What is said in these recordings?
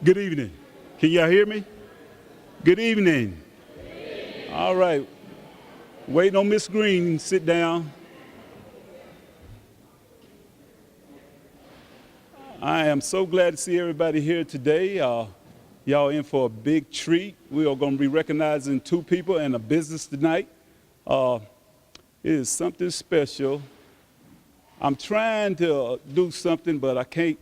Good evening. Can y'all hear me? Good evening. All right. Waiting on Miss Green. Sit down. I am so glad to see everybody here today. Y'all in for a big treat. We are going to be recognizing two people and a business tonight. It is something special. I'm trying to do something, but I can't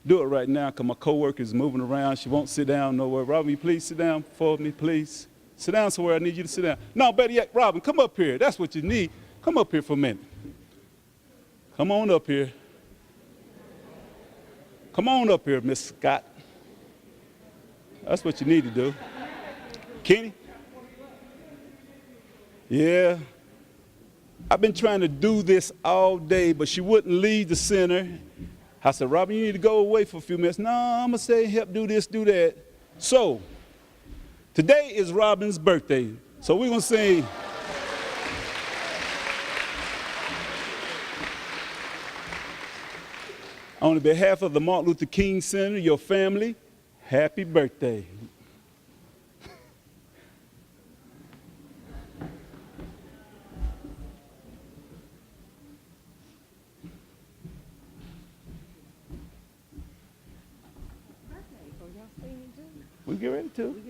do it right now because my coworker is moving around. She won't sit down nowhere. Robin, you please sit down for me, please. Sit down somewhere. I need you to sit down. No, better yet, Robin, come up here. That's what you need. Come up here for a minute. Come on up here. Come on up here, Miss Scott. That's what you need to do. Kenny? Yeah. I've been trying to do this all day, but she wouldn't leave the center. I said, Robin, you need to go away for a few minutes. No, I'm going to say, help do this, do that. So, today is Robin's birthday. So we're going to sing. On behalf of the Martin Luther King Center, your family, happy birthday. We get ready to.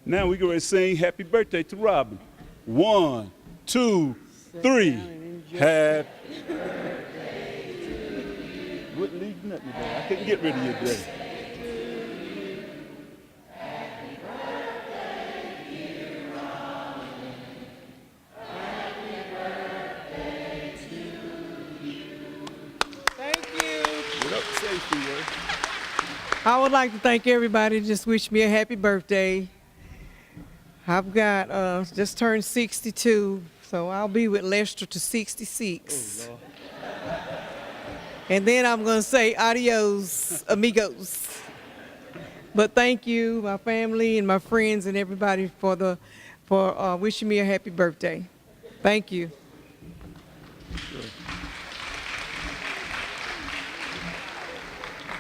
Now we get ready to sing happy birthday to Robin. 1, 2, 3. Happy birthday to you. Wouldn't leave nothing today. I couldn't get rid of you today. Happy birthday, dear Robin. Happy birthday to you. Thank you. Get up, safety, I would like to thank everybody. Just wish me a happy birthday. I've got just turned 62, so I'll be with Lester to 66. Oh, and then I'm going to say adios, amigos. But thank you, my family and my friends and everybody for wishing me a happy birthday. Thank you.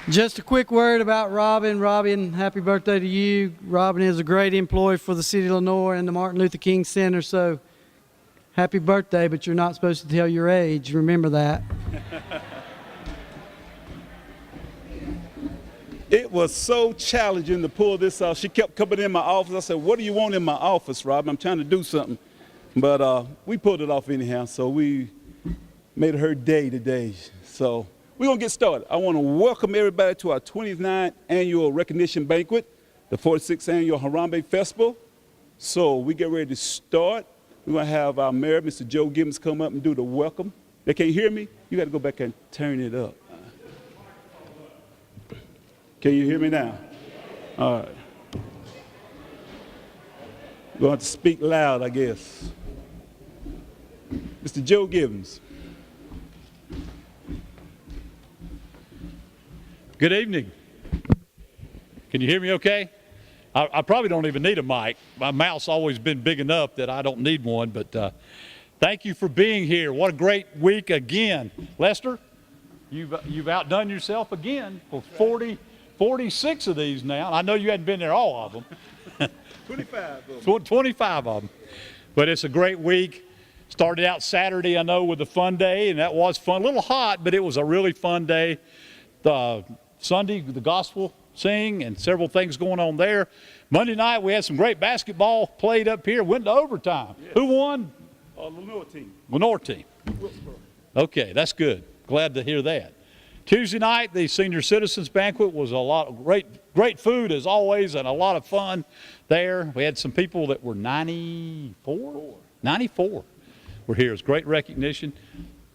Just a quick word about Robin. Robin, happy birthday to you. Robin is a great employee for the City of Lenoir and the Martin Luther King Center, so happy birthday, but you're not supposed to tell your age. Remember that. It was so challenging to pull this off. She kept coming in my office. I said, what do you want in my office, Robin? I'm trying to do something. But we pulled it off anyhow, so we made her day today. So we're going to get started. I want to welcome everybody to our 29th annual recognition banquet, the 46th annual Harambee Festival. So we get ready to start. We're going to have our mayor, Mr. Joe Gibbons, come up and do the welcome. They can't hear me? You got to go back and turn it up. Can you hear me now? All right. You're going to have to speak loud, I guess. Mr. Joe Gibbons. Good evening. Can you hear me okay? I probably don't even need a mic. My mouth's always been big enough that I don't need one, but thank you for being here. What a great week again. Lester, you've outdone yourself again for 46 of these now. I know you hadn't been there all of them. 25 of them. 25 of them. But it's a great week. Started out Saturday, I know, with a fun day, and that was fun. A little hot, but it was a really fun day. Sunday, the gospel sing and several things going on there. Monday night, we had some great basketball played up here. Went to overtime. Yes. Who won? Lenoir team. Lenoir team. Okay, that's good. Glad to hear that. Tuesday night, the senior citizens banquet was a lot of great food as always, and a lot of fun there. We had some people that were 94 were here. It's great recognition.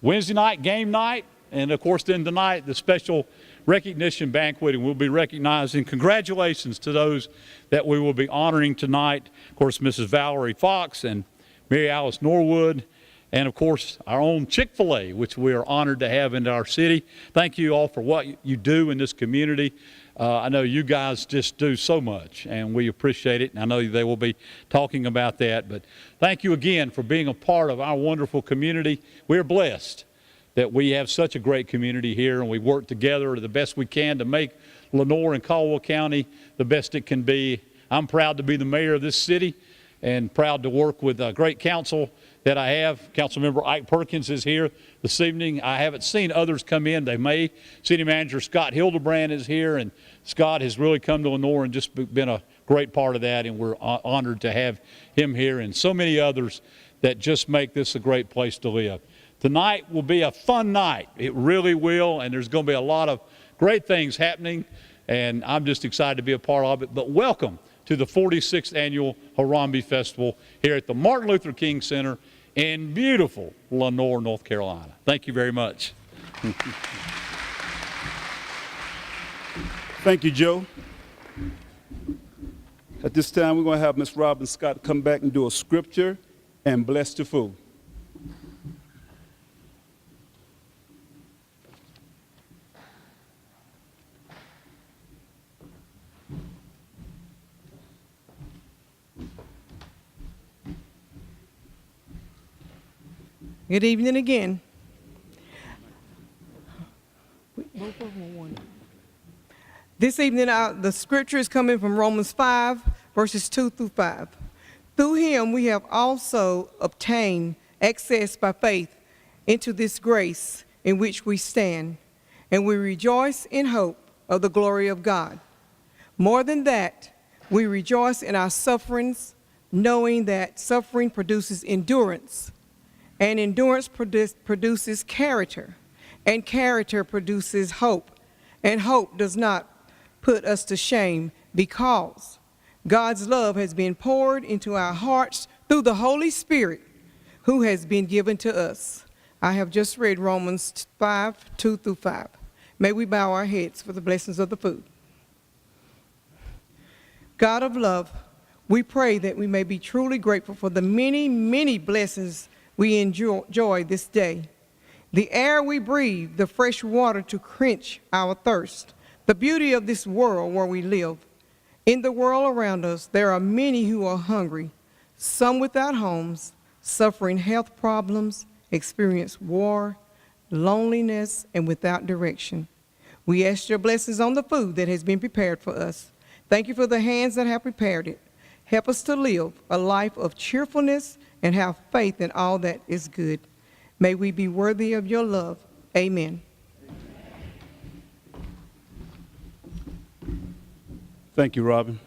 Wednesday night, game night. And of course, then tonight, the special recognition banquet, and we'll be recognizing. Congratulations to those that we will be honoring tonight. Of course, Mrs. Valerie Fox and Mary Alice Norwood, and of course, our own Chick-fil-A, which we are honored to have in our city. Thank you all for what you do in this community. I know you guys just do so much, and we appreciate it. And I know they will be talking about that, but thank you again for being a part of our wonderful community. We're blessed that we have such a great community here, and we work together the best we can to make Lenoir and Caldwell County the best it can be. I'm proud to be the mayor of this city and proud to work with a great council that I have. Councilmember Ike Perkins is here this evening. I haven't seen others come in. They may. City Manager Scott Hildebrand is here, and Scott has really come to Lenoir and just been a great part of that, and we're honored to have him here and so many others that just make this a great place to live. Tonight will be a fun night. It really will, and there's going to be a lot of great things happening, and I'm just excited to be a part of it. But welcome to the 46th Annual Harambee Festival here at the Martin Luther King Center in beautiful Lenoir, North Carolina. Thank you very much. Thank you, Joe. At this time, we're going to have Ms. Robin Scott come back and do a scripture and bless the food. Good evening again. This evening, the scripture is coming from Romans 5, verses 2 through 5. Through him we have also obtained access by faith into this grace in which we stand, and we rejoice in hope of the glory of God. More than that, we rejoice in our sufferings, knowing that suffering produces endurance, and endurance produces character, and character produces hope, and hope does not put us to shame, because God's love has been poured into our hearts through the Holy Spirit who has been given to us. I have just read Romans 5, 2 through 5. May we bow our heads for the blessings of the food. God of love, we pray that we may be truly grateful for the many, many blessings we enjoy this day. The air we breathe, the fresh water to quench our thirst, the beauty of this world where we live. In the world around us, there are many who are hungry, some without homes, suffering health problems, experience war, loneliness, and without direction. We ask your blessings on the food that has been prepared for us. Thank you for the hands that have prepared it. Help us to live a life of cheerfulness and have faith in all that is good. May we be worthy of your love. Amen. Thank you, Robin.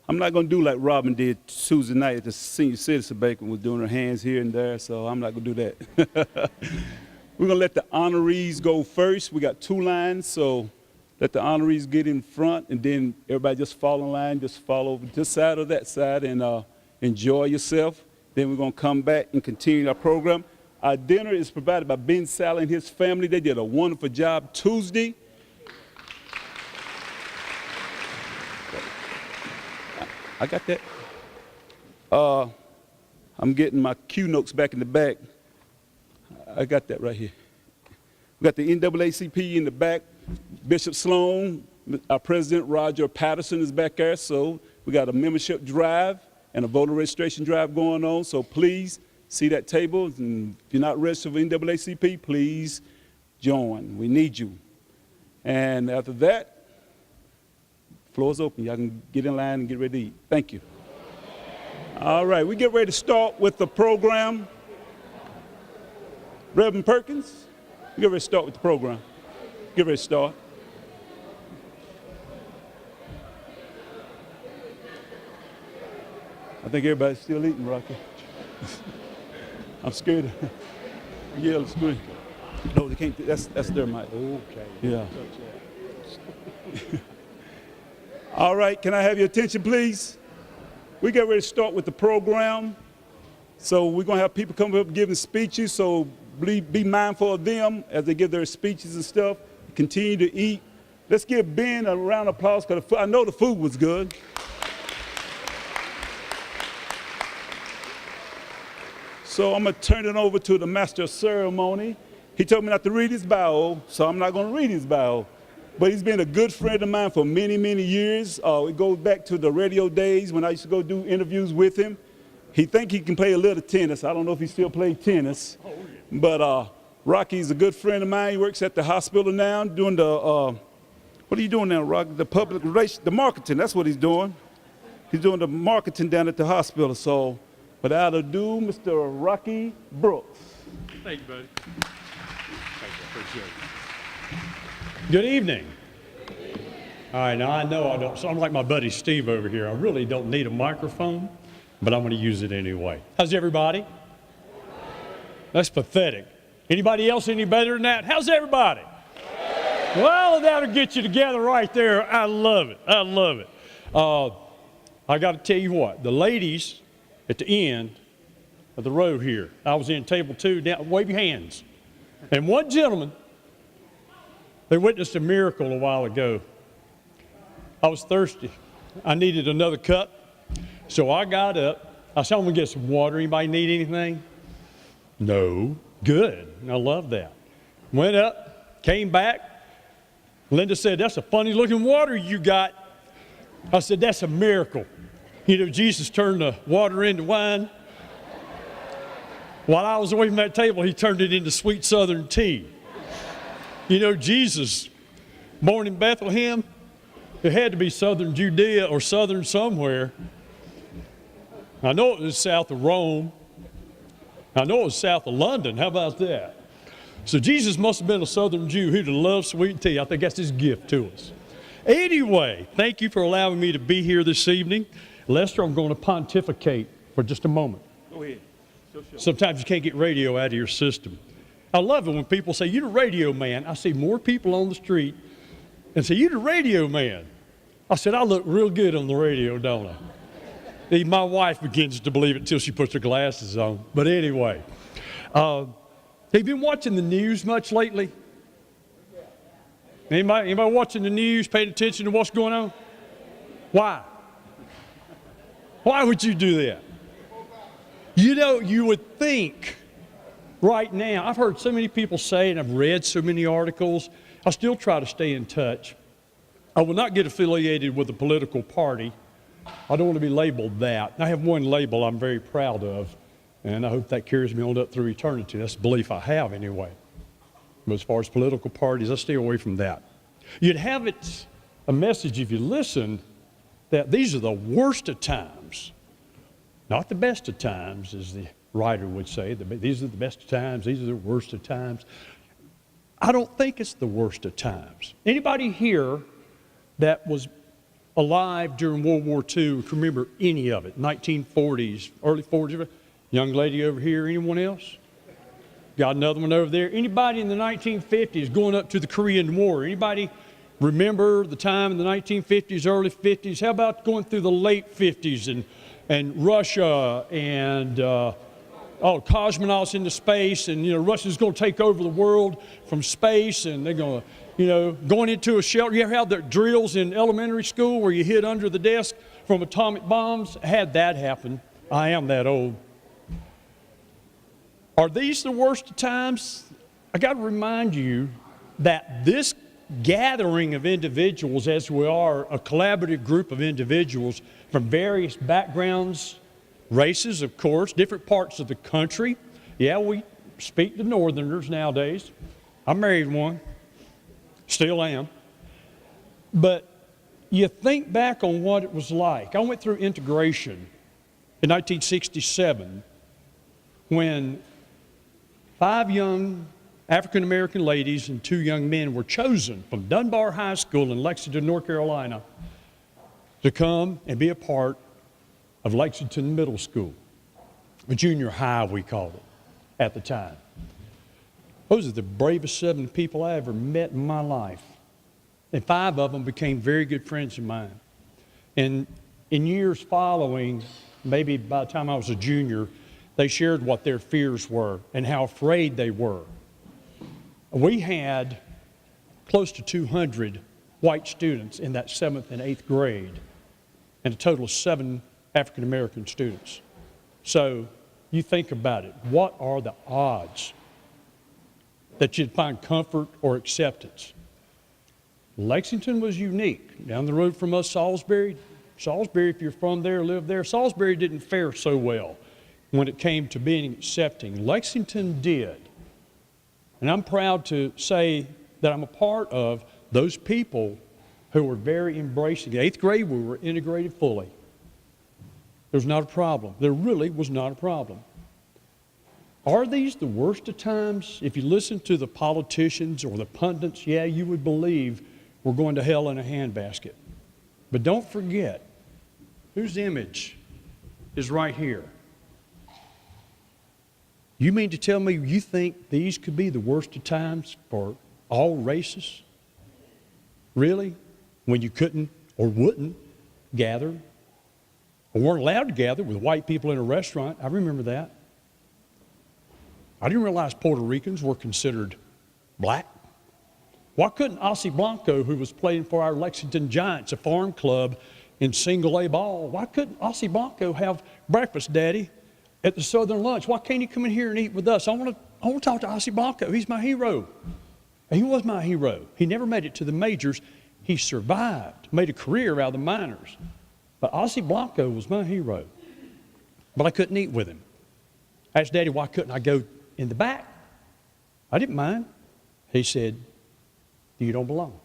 I'm not going to do like Robin did Tuesday night at the senior citizen banquet, was doing her hands here and there, so I'm not going to do that. We're going to let the honorees go first. We got 2 lines, so let the honorees get in front, and then everybody just fall in line, just follow over this side or that side, and enjoy yourself. Then we're going to come back and continue our program. Our dinner is provided by Ben Sally and his family. They did a wonderful job Tuesday. I got that. I'm getting my cue notes back in the back. I got that right here. We got the NAACP in the back. Bishop Sloan, our president, Roger Patterson, is back there. So we got a membership drive and a voter registration drive going on. So please see that table. And if you're not registered for NAACP, please join. We need you. And after that, floor's open. Y'all can get in line and get ready to eat. Thank you. All right, we get ready to start with the program. Reverend Perkins, we get ready to start with the program. Get ready to start. I think everybody's still eating, Rocky. I'm scared. Yeah, it's good. No, they can't. That's their mic. Okay. Yeah. All right, can I have your attention, please? We get ready to start with the program. So we're going to have people come up giving speeches, so be mindful of them as they give their speeches and stuff. Continue to eat. Let's give Ben a round of applause, because I know the food was good. So I'm going to turn it over to the master of ceremony. He told me not to read his bio, so I'm not going to read his bio. But he's been a good friend of mine for many, many years. It goes back to the radio days when I used to go do interviews with him. He think he can play a little tennis. I don't know if he still plays tennis. But Rocky's a good friend of mine. He works at the hospital now doing the, what are you doing now, Rocky? The public relations, the marketing, that's what he's doing. He's doing the marketing down at the hospital. So without ado, Mr. Rocky Brooks. Thank you, buddy. Thank you, appreciate it. Good evening. All right, now I know I don't sound like my buddy Steve over here. I really don't need a microphone, but I'm going to use it anyway. How's everybody? That's pathetic. Anybody else any better than that? How's everybody? Well, that'll get you together right there. I love it. I love it. I got to tell you what, the ladies at the end of the row here, I was in table 2, down, wave your hands. And one gentleman, they witnessed a miracle a while ago. I was thirsty. I needed another cup. So I got up. I said, I'm going to get some water. Anybody need anything? No. Good. I love that. Went up, came back. Linda said, that's a funny looking water you got. I said, that's a miracle. You know, Jesus turned the water into wine. While I was away from that table, he turned it into sweet southern tea. You know, Jesus, born in Bethlehem, it had to be southern Judea or southern somewhere. I know it was south of Rome. I know it was south of London. How about that? So Jesus must have been a southern Jew who loved sweet tea. I think that's his gift to us. Anyway, thank you for allowing me to be here this evening. Lester, I'm going to pontificate for just a moment. Go ahead. Sometimes you can't get radio out of your system. I love it when people say, you're the radio man. I see more people on the street and say, you're the radio man. I said, I look real good on the radio, don't I? Even my wife begins to believe it until she puts her glasses on. But anyway, have you been watching the news much lately? Anybody watching the news, paying attention to what's going on? Why? Why would you do that? You know, you would think right now, I've heard so many people say, and I've read so many articles, I still try to stay in touch. I will not get affiliated with a political party. I don't want to be labeled that. I have one label I'm very proud of, and I hope that carries me on up through eternity. That's the belief I have anyway. But as far as political parties, I stay away from that. You'd have it a message if you listen that these are the worst of times. Not the best of times, as the writer would say. These are the best of times, these are the worst of times. I don't think it's the worst of times. Anybody here that was alive during World War II can remember any of it? 1940s, early 40s? Young lady over here, anyone else? Got another one over there. Anybody in the 1950s going up to the Korean War? Anybody remember the time in the 1950s, early 50s? How about going through the late 50s and Russia and cosmonauts into space, and you know Russia's going to take over the world from space, and they're going to, you know, going into a shelter. You ever had the drills in elementary school where you hid under the desk from atomic bombs? I had that happen. I am that old. Are these the worst of times? I got to remind you that this gathering of individuals, as we are a collaborative group of individuals from various backgrounds, races, of course, different parts of the country. Yeah, we speak to Northerners nowadays. I married one, still am. But you think back on what it was like. I went through integration in 1967 when 5 young African-American ladies and 2 young men were chosen from Dunbar High School in Lexington, North Carolina, to come and be a part of Lexington Middle School, a junior high we called it at the time. Those are the bravest 7 people I ever met in my life. And 5 of them became very good friends of mine. And in years following, maybe by the time I was a junior, they shared what their fears were and how afraid they were. We had close to 200 white students in that 7th and 8th grade, and a total of 7 African American students. So you think about it. What are the odds that you'd find comfort or acceptance? Lexington was unique. Down the road from us, Salisbury, Salisbury, if you're from there, live there, Salisbury didn't fare so well when it came to being accepting. Lexington did. And I'm proud to say that I'm a part of those people who were very embracing. In 8th grade, we were integrated fully. There was not a problem. There really was not a problem. Are these the worst of times? If you listen to the politicians or the pundits, yeah, you would believe we're going to hell in a handbasket. But don't forget, whose image is right here? You mean to tell me you think these could be the worst of times for all races? Really? When you couldn't or wouldn't gather or weren't allowed to gather with white people in a restaurant. I remember that. I didn't realize Puerto Ricans were considered black. Why couldn't Ossie Blanco, who was playing for our Lexington Giants, a farm club in single A ball, why couldn't Ossie Blanco have breakfast, Daddy, at the Southern Lunch? Why can't he come in here and eat with us? I want to talk to Ossie Blanco. He's my hero. And he was my hero. He never made it to the majors. He survived, made a career out of the minors. But Ossie Blanco was my hero. But I couldn't eat with him. I asked Daddy, why couldn't I go in the back? I didn't mind. He said, you don't belong.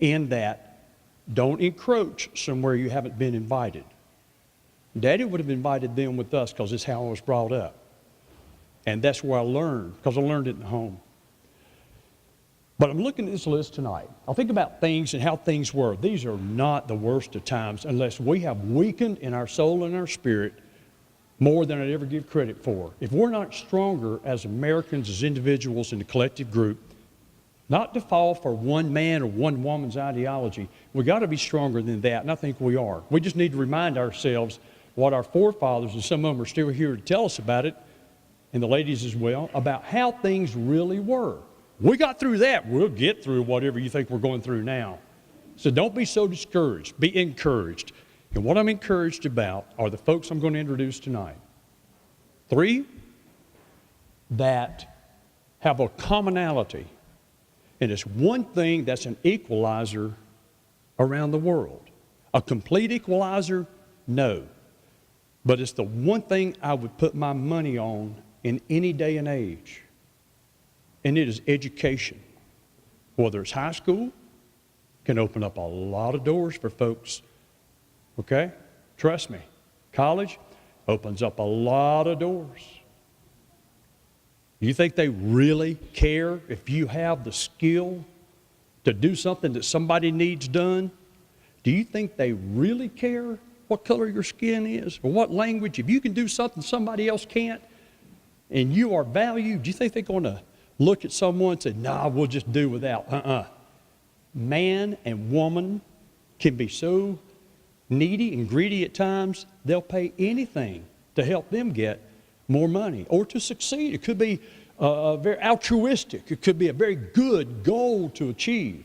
In that, don't encroach somewhere you haven't been invited. Daddy would have invited them with us because it's how I was brought up. And that's where I learned, because I learned it in the home. But I'm looking at this list tonight. I'll think about things and how things were. These are not the worst of times unless we have weakened in our soul and our spirit more than I'd ever give credit for. If we're not stronger as Americans, as individuals in the collective group, not to fall for one man or one woman's ideology, we got to be stronger than that, and I think we are. We just need to remind ourselves what our forefathers, and some of them are still here to tell us about it, and the ladies as well, about how things really were. We got through that. We'll get through whatever you think we're going through now. So don't be so discouraged. Be encouraged. And what I'm encouraged about are the folks I'm going to introduce tonight. 3 that have a commonality. And it's one thing that's an equalizer around the world. A complete equalizer? No. But it's the one thing I would put my money on in any day and age. And it is education. Whether it's high school, can open up a lot of doors for folks. Okay? Trust me. College opens up a lot of doors. You think they really care if you have the skill to do something that somebody needs done? Do you think they really care what color your skin is or what language? If you can do something somebody else can't and you are valued, do you think they're going to look at someone and say, nah, we'll just do without? Man and woman can be so needy and greedy at times, they'll pay anything to help them get more money or to succeed. It could be very altruistic. It could be a very good goal to achieve.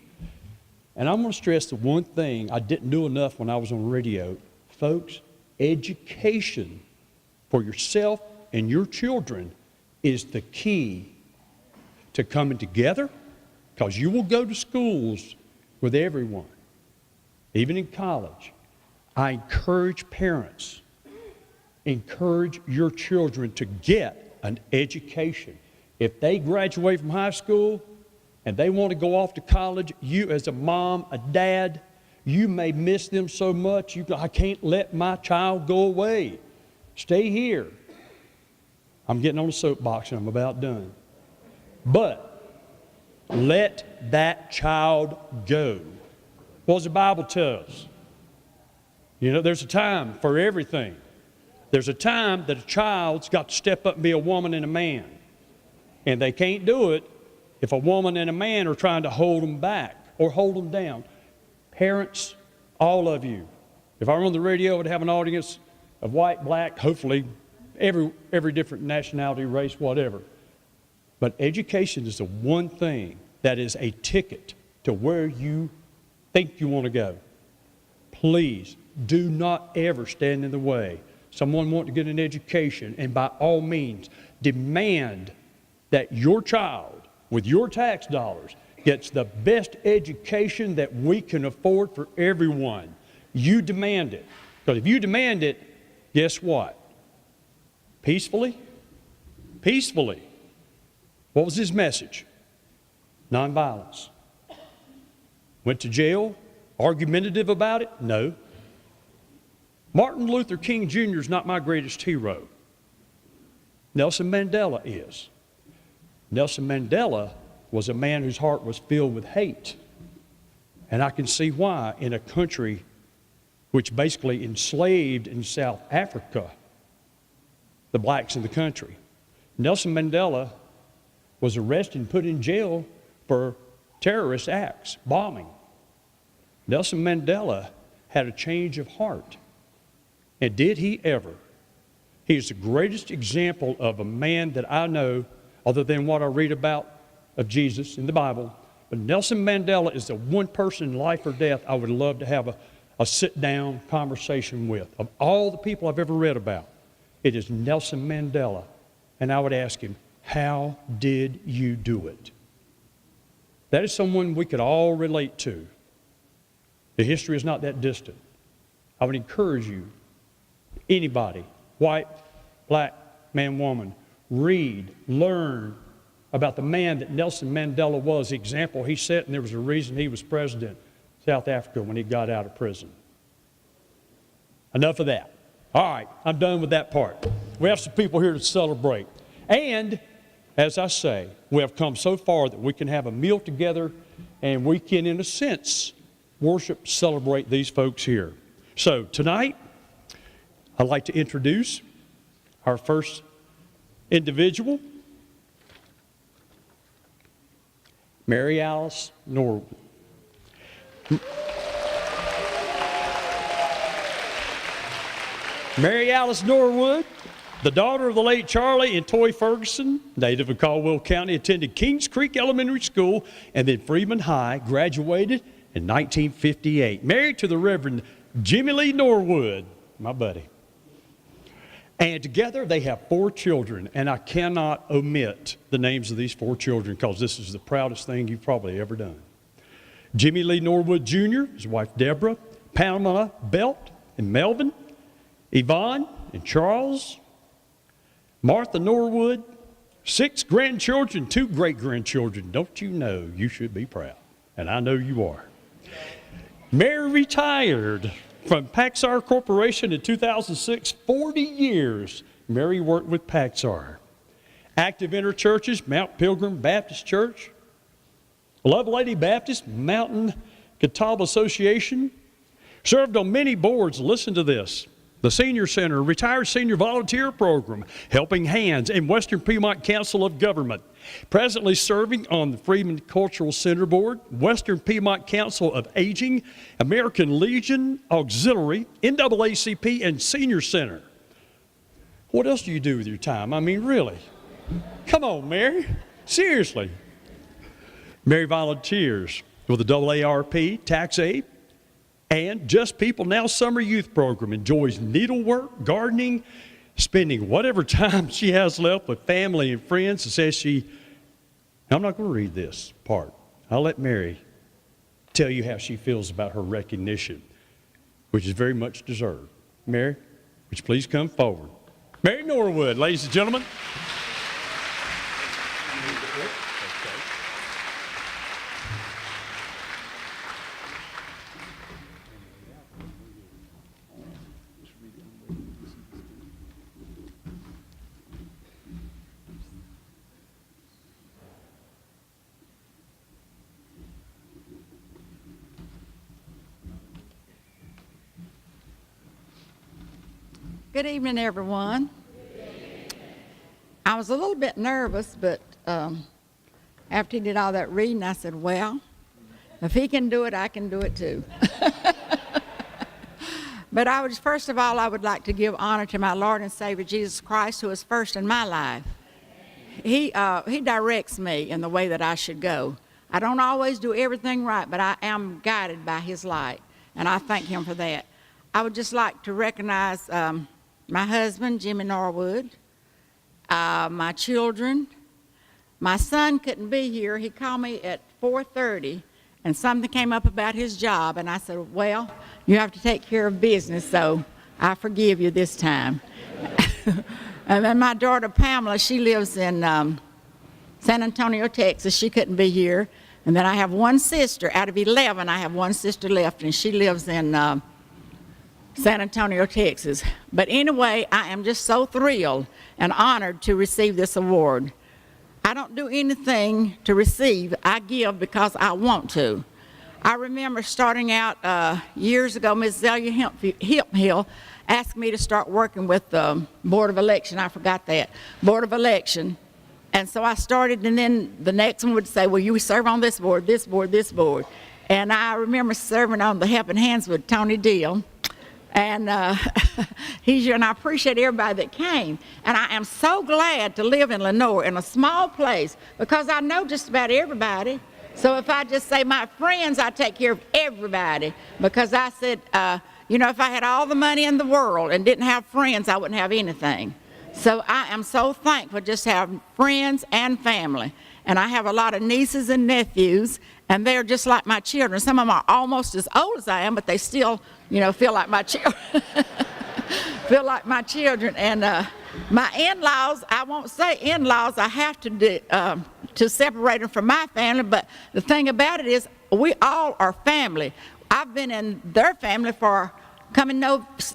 And I'm going to stress the one thing I didn't do enough when I was on the radio. Folks, education for yourself and your children is the key to coming together, because you will go to schools with everyone, even in college. I encourage parents, encourage your children to get an education. If they graduate from high school and they want to go off to college, you as a mom, a dad, you may miss them so much, you go, I can't let my child go away. Stay here. I'm getting on the soapbox and I'm about done. But let that child go. What does the Bible tell us? You know, there's a time for everything. There's a time that a child's got to step up and be a woman and a man. And they can't do it if a woman and a man are trying to hold them back or hold them down. Parents, all of you, if I were on the radio, I would have an audience of white, black, hopefully every different nationality, race, whatever. But education is the one thing that is a ticket to where you think you want to go. Please do not ever stand in the way. Someone wants to get an education, and by all means, demand that your child, with your tax dollars, gets the best education that we can afford for everyone. You demand it. Because if you demand it, guess what? Peacefully? Peacefully. What was his message? Nonviolence. Went to jail? Argumentative about it? No. Martin Luther King Jr. is not my greatest hero. Nelson Mandela is. Nelson Mandela was a man whose heart was filled with hate. And I can see why in a country which basically enslaved in South Africa the blacks in the country. Nelson Mandela was arrested and put in jail for terrorist acts, bombing. Nelson Mandela had a change of heart. And did he ever? He is the greatest example of a man that I know, other than what I read about of Jesus in the Bible. But Nelson Mandela is the one person in life or death I would love to have a sit-down conversation with. Of all the people I've ever read about, it is Nelson Mandela. And I would ask him, how did you do it? That is someone we could all relate to. The history is not that distant. I would encourage you, anybody, white, black, man, woman, read, learn about the man that Nelson Mandela was, the example he set, and there was a reason he was president of South Africa when he got out of prison. Enough of that. All right, I'm done with that part. We have some people here to celebrate. And, as I say, we have come so far that we can have a meal together and we can, in a sense, worship, celebrate these folks here. So, tonight, I'd like to introduce our first individual, Mary Alice Norwood. Mary Alice Norwood, the daughter of the late Charlie and Toy Ferguson, native of Caldwell County, attended Kings Creek Elementary School and then Freeman High, graduated in 1958. Married to the Reverend Jimmy Lee Norwood, my buddy. And together they have 4 children, and I cannot omit the names of these 4 children because this is the proudest thing you've probably ever done. Jimmy Lee Norwood Jr., his wife Deborah, Pamela Belt and Melvin, Yvonne and Charles, Martha Norwood, 6 grandchildren, 2 great-grandchildren. Don't you know you should be proud? And I know you are. Mary retired from Paxar Corporation in 2006, 40 years. Mary worked with Paxar. Active in her churches, Mount Pilgrim Baptist Church, Love Lady Baptist, Mountain Catawba Association. Served on many boards, listen to this. The Senior Center, Retired Senior Volunteer Program, Helping Hands, and Western Piedmont Council of Government. Presently serving on the Freeman Cultural Center Board, Western Piedmont Council of Aging, American Legion Auxiliary, NAACP, and Senior Center. What else do you do with your time? I mean, really? Come on, Mary. Seriously. Mary volunteers with the AARP, Tax Aid, and Just People Now Summer Youth Program. Enjoys needlework, gardening, spending whatever time she has left with family and friends. And says I'm not going to read this part. I'll let Mary tell you how she feels about her recognition, which is very much deserved. Mary, would you please come forward? Mary Norwood, ladies and gentlemen. Good evening, everyone. I was a little bit nervous, but after he did all that reading, I said, well, if he can do it, I can do it too. But first of all, I would like to give honor to my Lord and Savior, Jesus Christ, who is first in my life. He directs me in the way that I should go. I don't always do everything right, but I am guided by his light, and I thank him for that. I would just like to recognize my husband, Jimmy Norwood, my children. My son couldn't be here. He called me at 4:30, and something came up about his job, and I said, well, You have to take care of business, so I forgive you this time. And then my daughter Pamela, she lives in San Antonio, Texas. She couldn't be here. And then I have one sister. Out of 11, I have one sister left, and she lives in San Antonio, Texas. But anyway, I am just so thrilled and honored to receive this award. I don't do anything to receive. I give because I want to. I remember starting out years ago, Ms. Zelia Hiphill asked me to start working with the Board of Election. I forgot that. Board of Election. And so I started, and then the next one would say, well, you serve on this board, this board, this board. And I remember serving on the Helping Hands with Tony Deal. And he's here, and I appreciate everybody that came. And I am so glad to live in Lenoir, in a small place, because I know just about everybody. So if I just say my friends, I take care of everybody. Because I said, you know, if I had all the money in the world and didn't have friends, I wouldn't have anything. So I am so thankful just to have friends and family. And I have a lot of nieces and nephews, and they're just like my children. Some of them are almost as old as I am, but they still, you know, feel like my children. Feel like my children. And my in-laws, I won't say in-laws, I have to separate them from my family, but the thing about it is we all are family. I've been in their family for, coming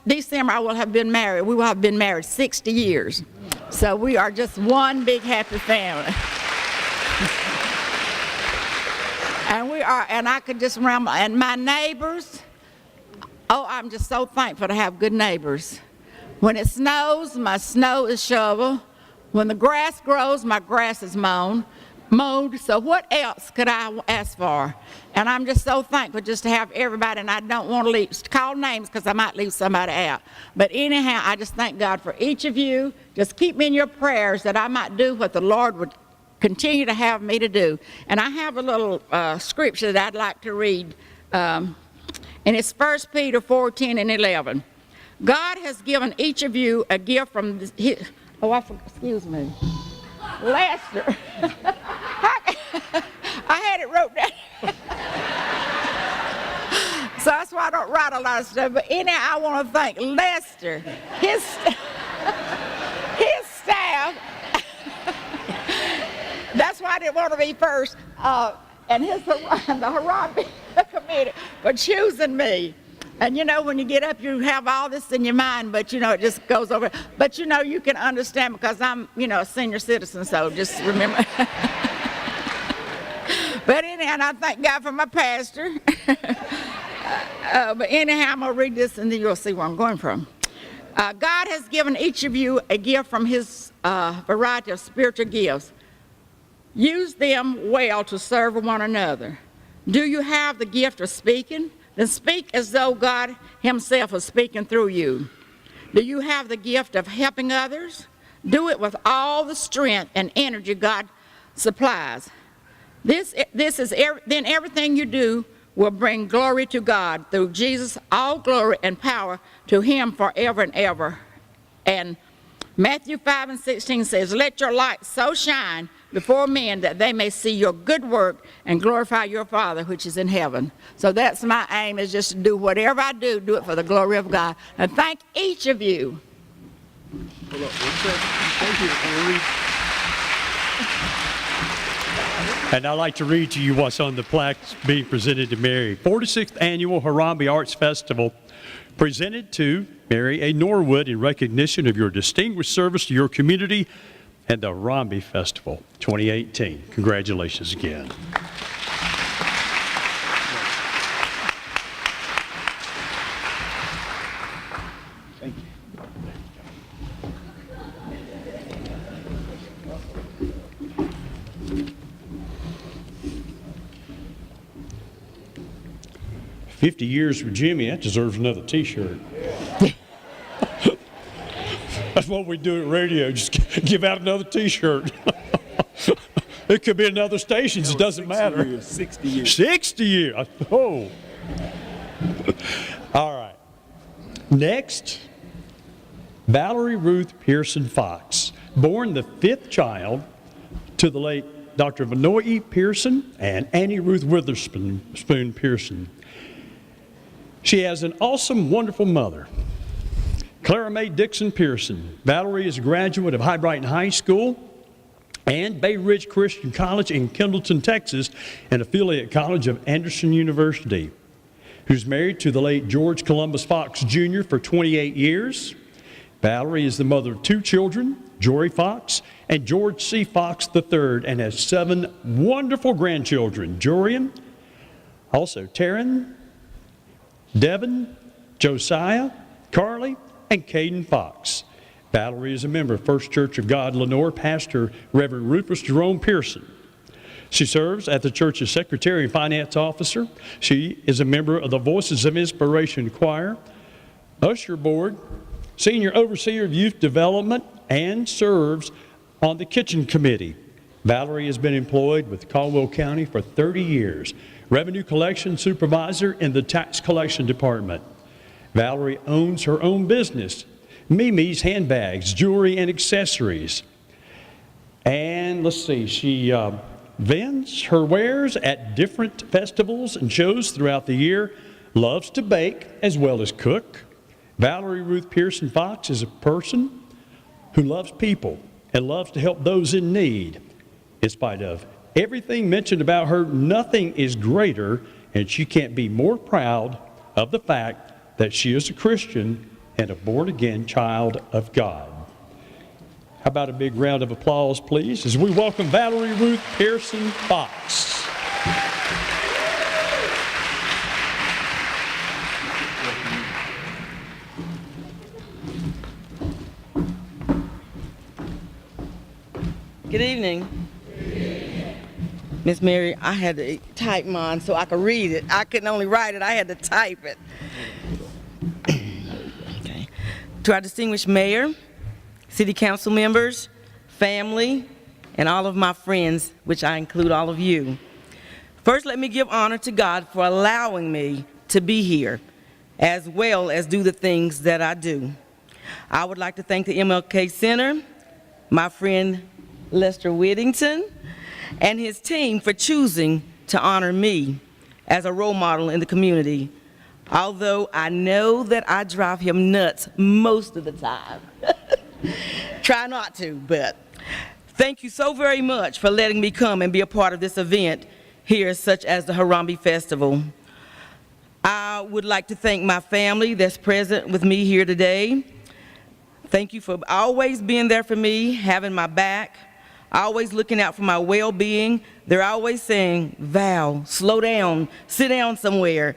December, I will have been married. We will have been married 60 years. So we are just one big happy family. And we are, and I could just remember, and my neighbors, oh, I'm just so thankful to have good neighbors. When it snows, my snow is shoveled. When the grass grows, my grass is mowed. So what else could I ask for? And I'm just so thankful just to have everybody, and I don't want to call names because I might leave somebody out. But anyhow, I just thank God for each of you. Just keep me in your prayers that I might do what the Lord would continue to have me to do. And I have a little scripture that I'd like to read, and it's 1 Peter 4:10 and 11. God has given each of you a gift from his, excuse me, Lester. I had it wrote down. So that's why I don't write a lot of stuff. But anyhow, I want to thank Lester, his staff. That's why I didn't want to be first. And the Harambee committee for choosing me. And you know, when you get up, you have all this in your mind, but you know, it just goes over. But you know, you can understand because I'm, you know, a senior citizen, so just remember. But anyhow, I thank God for my pastor. But anyhow, I'm going to read this and then you'll see where I'm going from. God has given each of you a gift from his variety of spiritual gifts. Use them well to serve one another. Do you have the gift of speaking? Then speak as though God himself is speaking through you. Do you have the gift of helping others? Do it with all the strength and energy God supplies. Then everything you do will bring glory to God through Jesus, all glory and power to him forever and ever. And Matthew 5:16 says, let your light so shine before men that they may see your good work and glorify your Father which is in heaven. So that's my aim, is just to do whatever I do, do it for the glory of God. And thank each of you. Hold up, thank you. And I'd like to read to you what's on the plaques being presented to Mary. 46th Annual Harambee Arts Festival, presented to Mary A. Norwood in recognition of your distinguished service to your community and the Harambee Festival 2018. Congratulations again. Thank you. 50 years with Jimmy, that deserves another t-shirt. That's what we do at radio, just give out another t-shirt. It could be another stations, it doesn't matter. 60 years. 60 years, oh. All right. Next, Valerie Ruth Pearson Fox, born the fifth child to the late Dr. Vanoy E. Pearson and Annie Ruth Witherspoon Pearson. She has an awesome, wonderful mother, Clara Mae Dixon Pearson. Valerie is a graduate of High Brighton High School and Bay Ridge Christian College in Kendleton, Texas, an affiliate college of Anderson University, who's married to the late George Columbus Fox Jr. for 28 years. Valerie is the mother of 2 children, Jory Fox and George C. Fox III, and has 7 wonderful grandchildren, Jorian, also Taryn, Devin, Josiah, Carly, and Caden Fox. Valerie is a member of First Church of God, Lenoir, Pastor Reverend Rufus Jerome Pearson. She serves at the church's secretary and finance officer. She is a member of the Voices of Inspiration Choir, usher board, senior overseer of youth development, and serves on the kitchen committee. Valerie has been employed with Caldwell County for 30 years, revenue collection supervisor in the tax collection department. Valerie owns her own business, Mimi's Handbags, Jewelry, and Accessories. And let's see, she vends her wares at different festivals and shows throughout the year, loves to bake as well as cook. Valerie Ruth Pearson Fox is a person who loves people and loves to help those in need. In spite of everything mentioned about her, nothing is greater, and she can't be more proud of the fact that she is a Christian and a born-again child of God. How about a big round of applause, please, as we welcome Valerie Ruth Pearson Fox. Good evening. Miss Mary, I had to type mine so I could read it. I couldn't only write it, I had to type it. Okay. To our distinguished mayor, city council members, family, and all of my friends, which I include all of you. First, let me give honor to God for allowing me to be here, as well as do the things that I do. I would like to thank the MLK Center, my friend Lester Whittington, and his team for choosing to honor me as a role model in the community, although I know that I drive him nuts most of the time. Try not to, but thank you so very much for letting me come and be a part of this event here, such as the Harambee Festival. I would like to thank my family that's present with me here today. Thank you for always being there for me, having my back, always looking out for my well-being. They're always saying, Val, slow down, sit down somewhere.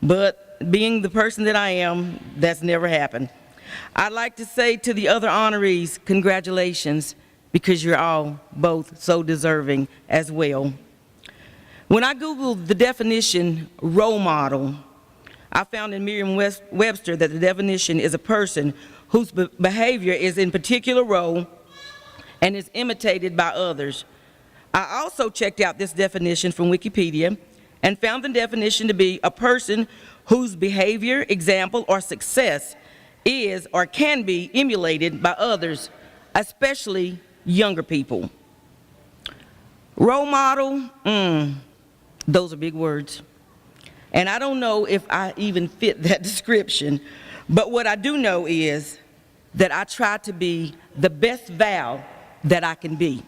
But being the person that I am, that's never happened. I'd like to say to the other honorees, congratulations, because you're all both so deserving as well. When I Googled the definition role model, I found in Merriam-Webster that the definition is a person whose behavior is in particular role and is imitated by others. I also checked out this definition from Wikipedia and found the definition to be a person whose behavior, example, or success is or can be emulated by others, especially younger people. Role model, those are big words. And I don't know if I even fit that description, but what I do know is that I try to be the best Val that I can be.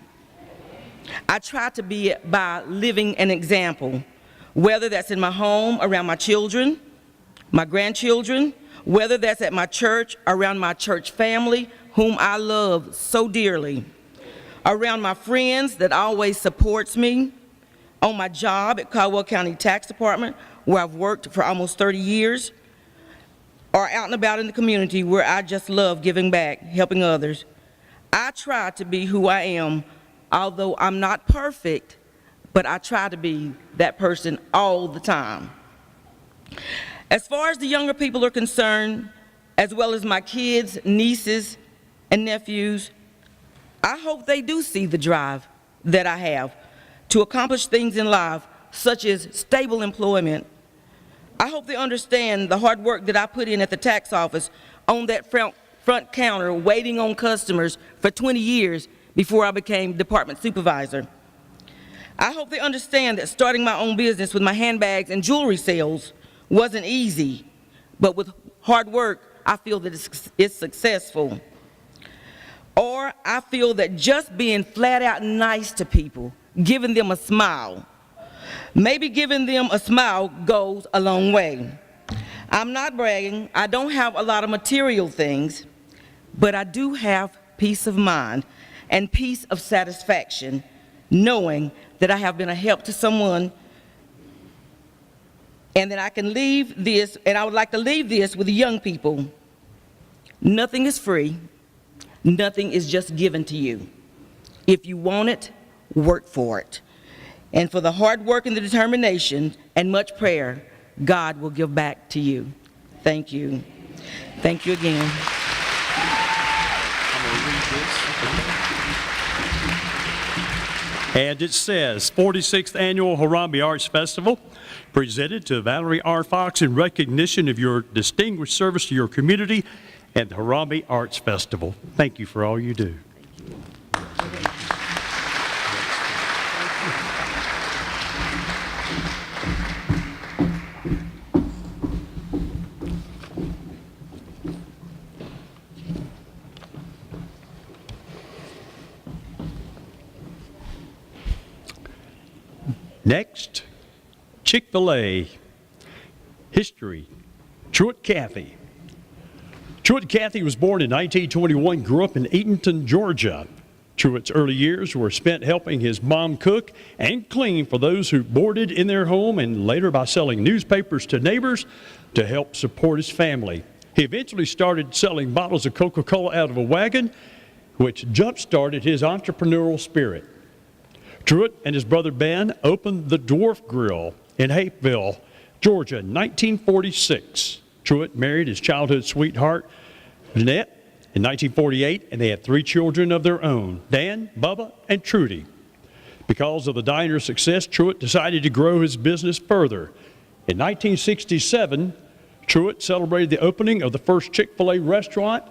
I try to be it by living an example, whether that's in my home, around my children, my grandchildren, whether that's at my church, around my church family, whom I love so dearly, around my friends that always supports me, on my job at Caldwell County Tax Department, where I've worked for almost 30 years, or out and about in the community where I just love giving back, helping others. I try to be who I am, although I'm not perfect, but I try to be that person all the time. As far as the younger people are concerned, as well as my kids, nieces, and nephews, I hope they do see the drive that I have to accomplish things in life, such as stable employment. I hope they understand the hard work that I put in at the tax office on that front counter, waiting on customers for 20 years before I became department supervisor. I hope they understand that starting my own business with my handbags and jewelry sales wasn't easy, but with hard work, I feel that it's successful. Or I feel that just being flat out nice to people, giving them a smile, maybe giving them a smile goes a long way. I'm not bragging. I don't have a lot of material things, but I do have peace of mind and peace of satisfaction, knowing that I have been a help to someone, and that I can leave this, and I would like to leave this with the young people. Nothing is free. Nothing is just given to you. If you want it, work for it. And for the hard work and the determination and much prayer, God will give back to you. Thank you. Thank you again. I'm going to read this. And it says, 46th Annual Harambee Arts Festival, presented to Valerie R. Fox in recognition of your distinguished service to your community and the Harambee Arts Festival. Thank you for all you do. Next, Chick-fil-A. History, Truett Cathy. Truett Cathy was born in 1921, grew up in Eatonton, Georgia. Truett's early years were spent helping his mom cook and clean for those who boarded in their home, and later by selling newspapers to neighbors to help support his family. He eventually started selling bottles of Coca-Cola out of a wagon, which jump-started his entrepreneurial spirit. Truett and his brother Ben opened the Dwarf Grill in Hapeville, Georgia in 1946. Truett married his childhood sweetheart, Jeanette, in 1948, and they had 3 children of their own, Dan, Bubba, and Trudy. Because of the diner's success, Truett decided to grow his business further. In 1967, Truett celebrated the opening of the first Chick-fil-A restaurant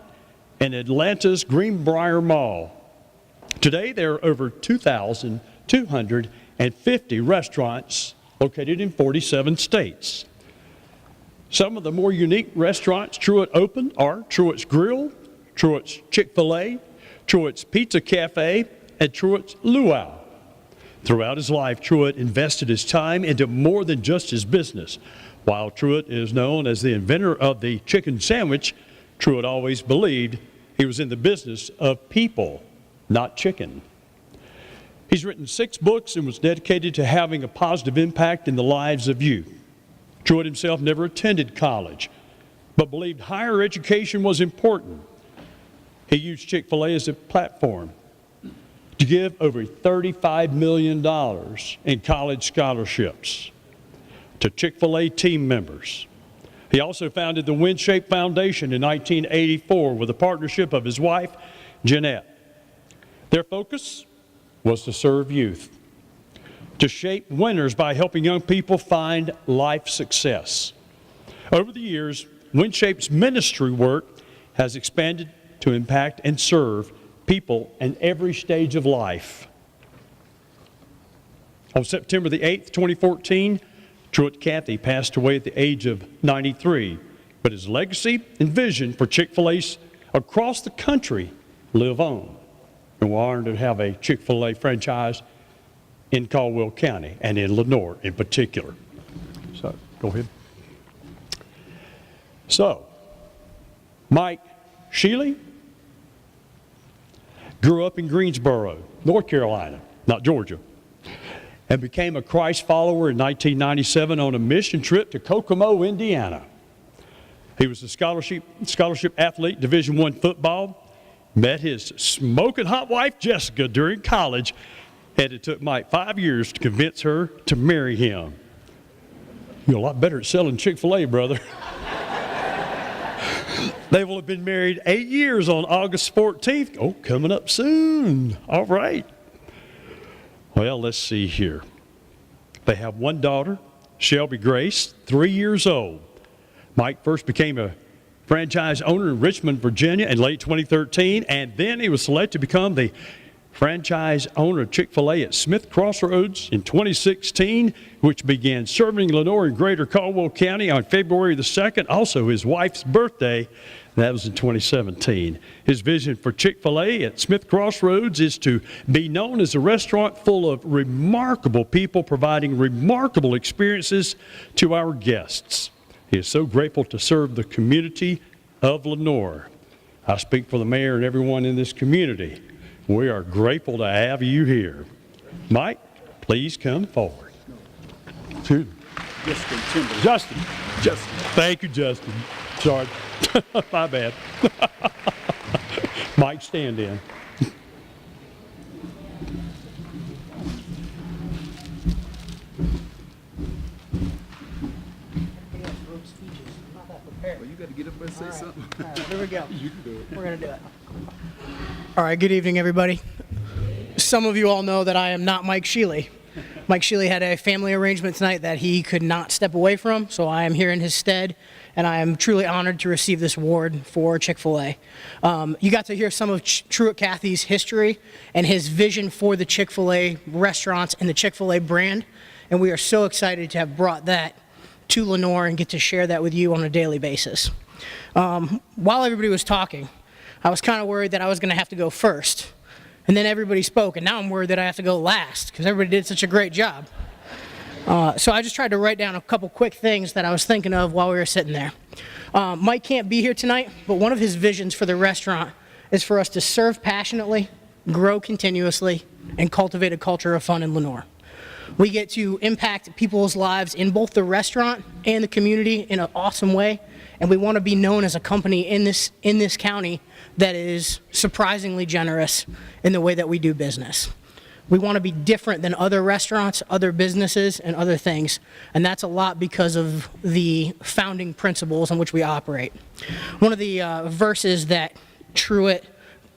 in Atlanta's Greenbrier Mall. Today, there are over 2,250 restaurants located in 47 states. Some of the more unique restaurants Truett opened are Truett's Grill, Truett's Chick-fil-A, Truett's Pizza Cafe, and Truett's Luau. Throughout his life, Truett invested his time into more than just his business. While Truett is known as the inventor of the chicken sandwich, Truett always believed he was in the business of people, not chicken. He's written 6 books and was dedicated to having a positive impact in the lives of youth. Truett himself never attended college, but believed higher education was important. He used Chick-fil-A as a platform to give over $35 million in college scholarships to Chick-fil-A team members. He also founded the WinShape Foundation in 1984 with a partnership of his wife, Jeanette. Their focus was to serve youth, to shape winners by helping young people find life success. Over the years, WinShape's ministry work has expanded to impact and serve people in every stage of life. On September the 8th, 2014, Truett Cathy passed away at the age of 93, but his legacy and vision for Chick-fil-A's across the country live on. And we're honored to have a Chick-fil-A franchise in Caldwell County and in Lenoir in particular. So, go ahead. So, Mike Shealy grew up in Greensboro, North Carolina, not Georgia, and became a Christ follower in 1997 on a mission trip to Kokomo, Indiana. He was a scholarship athlete, Division I football, met his smoking hot wife, Jessica, during college, and it took Mike 5 years to convince her to marry him. You're a lot better at selling Chick-fil-A, brother. They will have been married 8 years on August 14th. Oh, coming up soon. All right. Well, let's see here. They have one daughter, Shelby Grace, 3 years old. Mike first became a franchise owner in Richmond, Virginia in late 2013, and then he was selected to become the franchise owner of Chick-fil-A at Smith Crossroads in 2016, which began serving Lenoir in Greater Caldwell County on February the 2nd. Also his wife's birthday, that was in 2017. His vision for Chick-fil-A at Smith Crossroads is to be known as a restaurant full of remarkable people providing remarkable experiences to our guests. He is so grateful to serve the community of Lenoir. I speak for the mayor and everyone in this community. We are grateful to have you here. Mike, please come forward. Justin. Thank you, Justin. Sorry. My bad. Mike, stand in. You got to get up and say something. All right, here we go. You can do it. We're going to do it. All right, good evening, everybody. Some of you all know that I am not Mike Shealy. Mike Shealy had a family arrangement tonight that he could not step away from, so I am here in his stead, and I am truly honored to receive this award for Chick-fil-A. You got to hear some of Truett Cathy's history and his vision for the Chick-fil-A restaurants and the Chick-fil-A brand, and we are so excited to have brought that to Lenoir and get to share that with you on a daily basis. While everybody was talking, I was kind of worried that I was going to have to go first. And then everybody spoke, and now I'm worried that I have to go last because everybody did such a great job. So I just tried to write down a couple quick things that I was thinking of while we were sitting there. Mike can't be here tonight, but one of his visions for the restaurant is for us to serve passionately, grow continuously, and cultivate a culture of fun in Lenoir. We get to impact people's lives in both the restaurant and the community in an awesome way, and we want to be known as a company in this county that is surprisingly generous in the way that we do business. We want to be different than other restaurants, other businesses, and other things, and that's a lot because of the founding principles on which we operate. One of the verses that Truett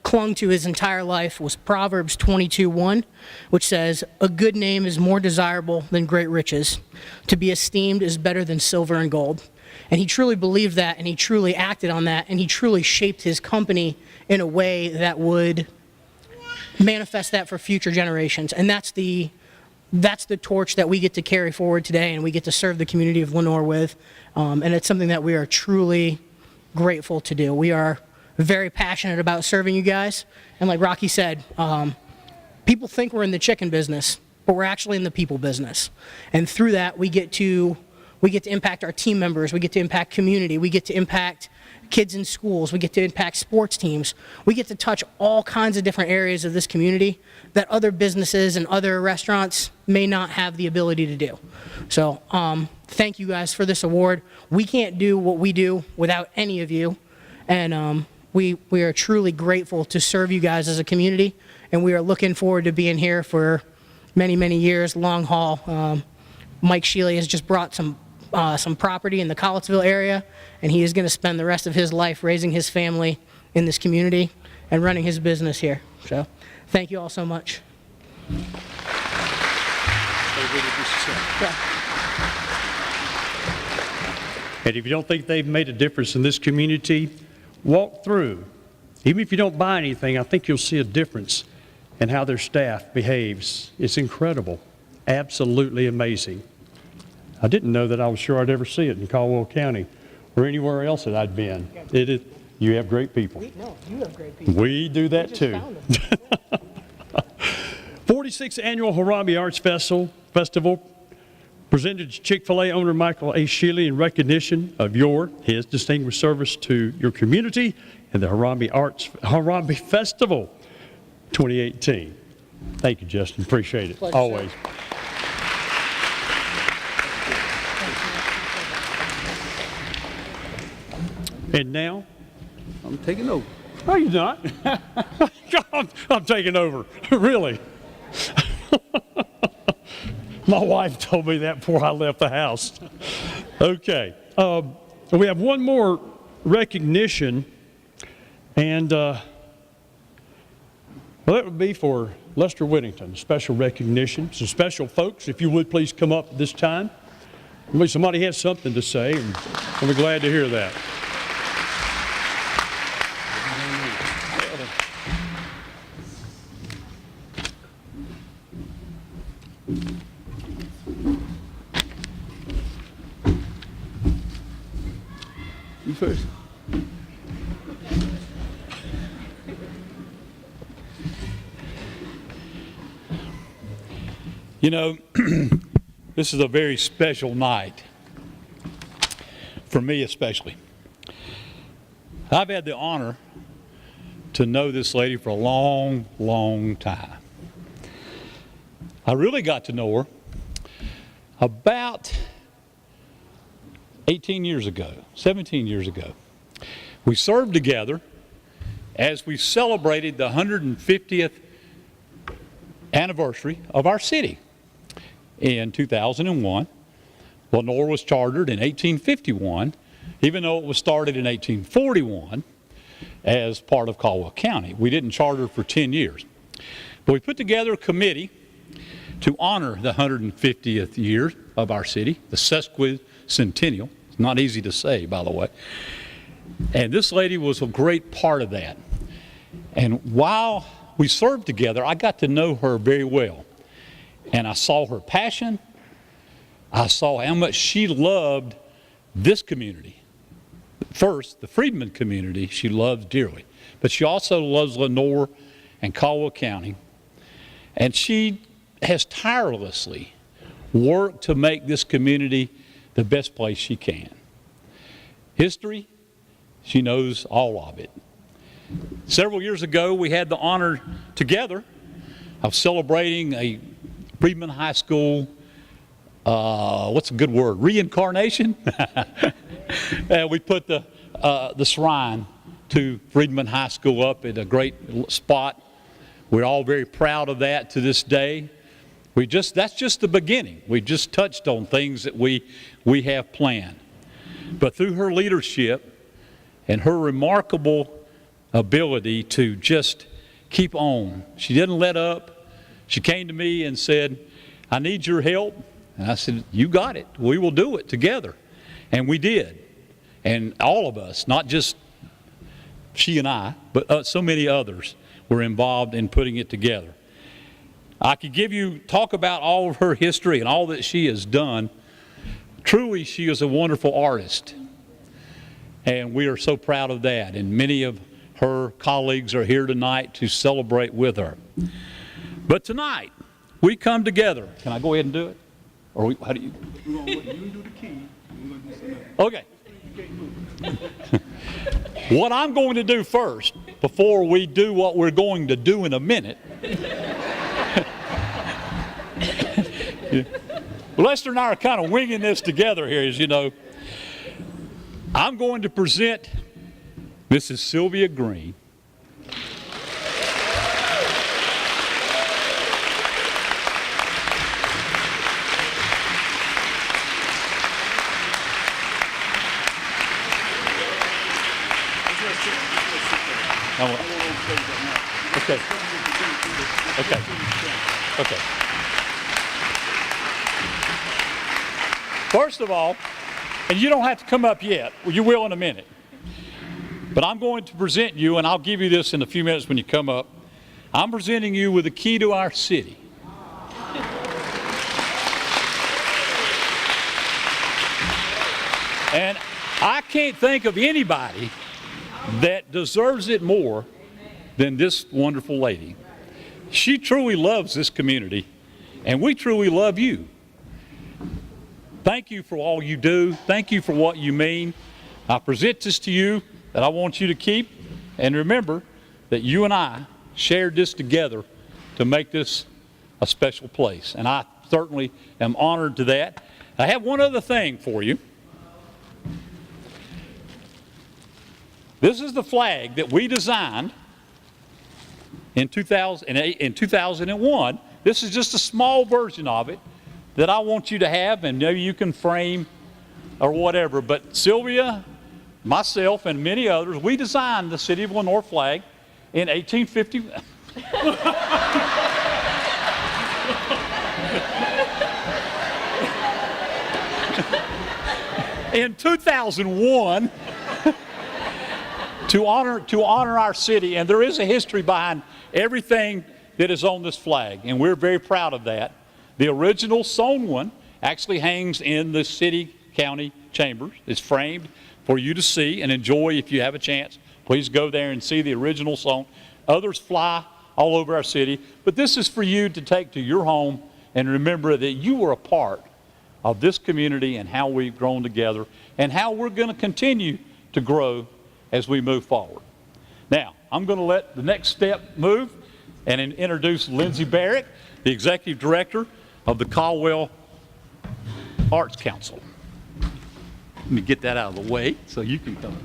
clung to his entire life was Proverbs 22:1, which says, "A good name is more desirable than great riches. To be esteemed is better than silver and gold." And he truly believed that, and he truly acted on that, and he truly shaped his company in a way that would manifest that for future generations. And that's the torch that we get to carry forward today, and we get to serve the community of Lenoir with. And it's something that we are truly grateful to do. We are very passionate about serving you guys. And like Rocky said, people think we're in the chicken business, but we're actually in the people business. And through that, we get to impact our team members. We get to impact community. We get to impact kids in schools. We get to impact sports teams. We get to touch all kinds of different areas of this community that other businesses and other restaurants may not have the ability to do. So thank you guys for this award. We can't do what we do without any of you. And we are truly grateful to serve you guys as a community. And we are looking forward to being here for many, many years, long haul. Mike Shealy has just brought some property in the Collettsville area, and he is going to spend the rest of his life raising his family in this community and running his business here. So thank you all so much. And if you don't think they've made a difference in this community, walk through. Even if you don't buy anything, I think you'll see a difference in how their staff behaves. It's incredible. Absolutely amazing. I didn't know that. I was sure I'd ever see it in Caldwell County or anywhere else that I'd been. You have great people. No, you have great people. We do that too. 46th Annual Harambee Arts Festival presented to Chick-fil-A owner Michael A. Shealy in recognition of his distinguished service to your community and the Harambee Festival 2018. Thank you, Justin. Appreciate it. Pleasure, always. Sir. And now, I'm taking over. no, you're not. I'm taking over. Really. My wife told me that before I left the house. Okay. We have one more recognition, and well, that would be for Lester Whittington, special recognition. Some special folks, if you would please come up at this time. Maybe somebody has something to say, and I'll be glad to hear that. You first. You know, this is a very special night, for me especially. I've had the honor to know this lady for a long, long time. I really got to know her about 18 years ago, 17 years ago. We served together as we celebrated the 150th anniversary of our city. In 2001, Lenoir was chartered in 1851, even though it was started in 1841 as part of Caldwell County. We didn't charter for 10 years. But we put together a committee to honor the 150th year of our city, the sesquicentennial. It's not easy to say, by the way. And this lady was a great part of that. And while we served together, I got to know her very well. And I saw her passion. I saw how much she loved this community. First, the Freedman community she loves dearly. But she also loves Lenoir and Caldwell County. And she has tirelessly worked to make this community the best place she can. History, she knows all of it. Several years ago, we had the honor together of celebrating a Freedman High School, what's a good word, reincarnation? And we put the shrine to Freedman High School up at a great spot. We're all very proud of that to this day. That's just the beginning. We just touched on things that we have planned. But through her leadership and her remarkable ability to just keep on, she didn't let up. She came to me and said, I need your help. And I said, you got it. We will do it together. And we did. And all of us, not just she and I, but so many others were involved in putting it together. I could talk about all of her history and all that she has done. Truly, she is a wonderful artist. And we are so proud of that. And many of her colleagues are here tonight to celebrate with her. But tonight, we come together. Can I go ahead and do it? Or how do you? We're going to let you do the key. We're going to do something else. Okay. What I'm going to do first, before we do what we're going to do in a minute, Lester and I are kind of winging this together here, as you know. I'm going to present Mrs. Sylvia Green. Okay. Okay. Okay. First of all, and you don't have to come up yet. Well, you will in a minute. But I'm going to present you, and I'll give you this in a few minutes when you come up. I'm presenting you with the key to our city. And I can't think of anybody that deserves it more than this wonderful lady. She truly loves this community, and we truly love you. Thank you for all you do. Thank you for what you mean. I present this to you that I want you to keep, and remember that you and I shared this together to make this a special place, and I certainly am honored to that. I have one other thing for you. This is the flag that we designed in 2001. This is just a small version of it that I want you to have, and maybe you can frame or whatever. But Sylvia, myself, and many others, we designed the City of Lenoir flag in 1850. In 2001. To honor our city, and there is a history behind everything that is on this flag, and we're very proud of that. The original sewn one actually hangs in the city county chambers. It's framed for you to see and enjoy if you have a chance. Please go there and see the original song. Others fly all over our city, but this is for you to take to your home and remember that you were a part of this community and how we've grown together and how we're going to continue to grow as we move forward. Now, I'm going to let the next step move and introduce Lindsay Barrett, the Executive Director of the Caldwell Arts Council. Let me get that out of the way so you can come.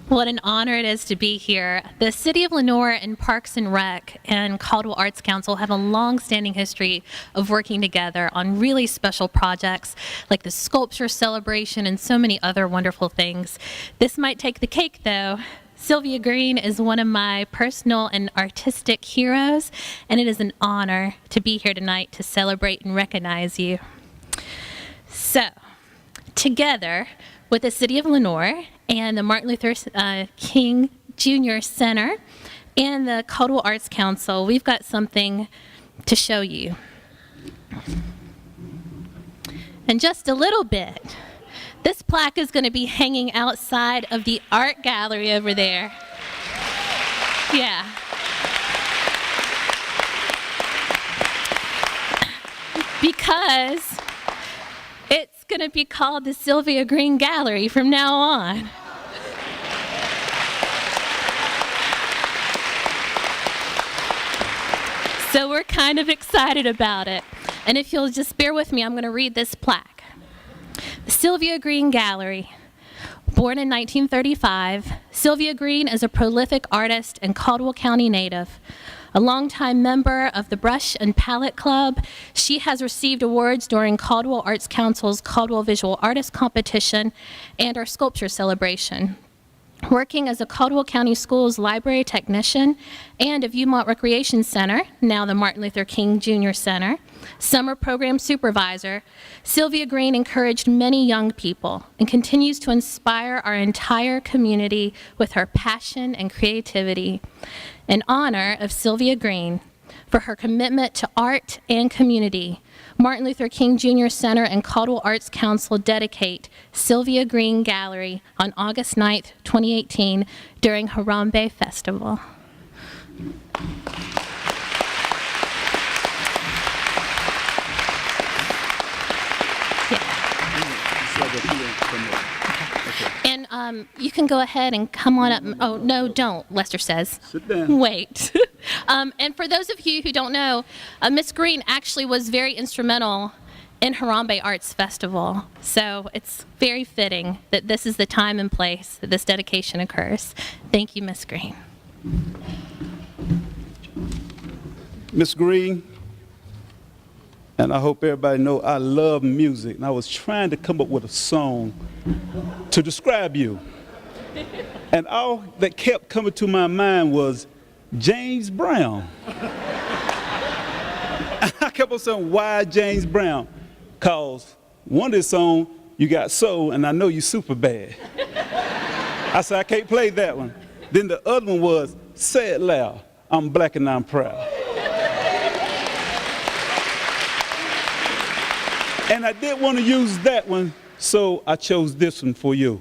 What an honor it is to be here. The City of Lenoir and Parks and Rec and Caldwell Arts Council have a long-standing history of working together on really special projects like the sculpture celebration and so many other wonderful things. This might take the cake though. Sylvia Green is one of my personal and artistic heroes, and it is an honor to be here tonight to celebrate and recognize you. So, together with the City of Lenoir and the Martin Luther King Jr. Center and the Caldwell Arts Council, we've got something to show you. In just a little bit, this plaque is going to be hanging outside of the art gallery over there. Yeah. Because it's going to be called the Sylvia Green Gallery from now on. So we're kind of excited about it. And if you'll just bear with me, I'm going to read this plaque. The Sylvia Green Gallery. Born in 1935, Sylvia Green is a prolific artist and Caldwell County native. A longtime member of the Brush and Palette Club, she has received awards during Caldwell Arts Council's Caldwell Visual Artist Competition and our Sculpture Celebration. Working as a Caldwell County Schools library technician and a Viewmont Recreation Center, now the Martin Luther King Jr. Center, summer program supervisor, Sylvia Green encouraged many young people and continues to inspire our entire community with her passion and creativity. In honor of Sylvia Green, for her commitment to art and community, Martin Luther King Jr. Center and Caldwell Arts Council dedicate Sylvia Green Gallery on August 9th, 2018 during Harambee Festival. And you can go ahead and come on up. Oh, no, don't, Lester says. Sit down. Wait. And for those of you who don't know, Miss Green actually was very instrumental in Harambee Arts Festival. So it's very fitting that this is the time and place that this dedication occurs. Thank you, Miss Green. Miss Green, and I hope everybody know I love music, and I was trying to come up with a song to describe you. And all that kept coming to my mind was James Brown. I kept on saying, why James Brown? Because one of his songs, you got soul, and I know you super bad. I said, I can't play that one. Then the other one was, say it loud, I'm black and I'm proud. And I didn't want to use that one, so I chose this one for you.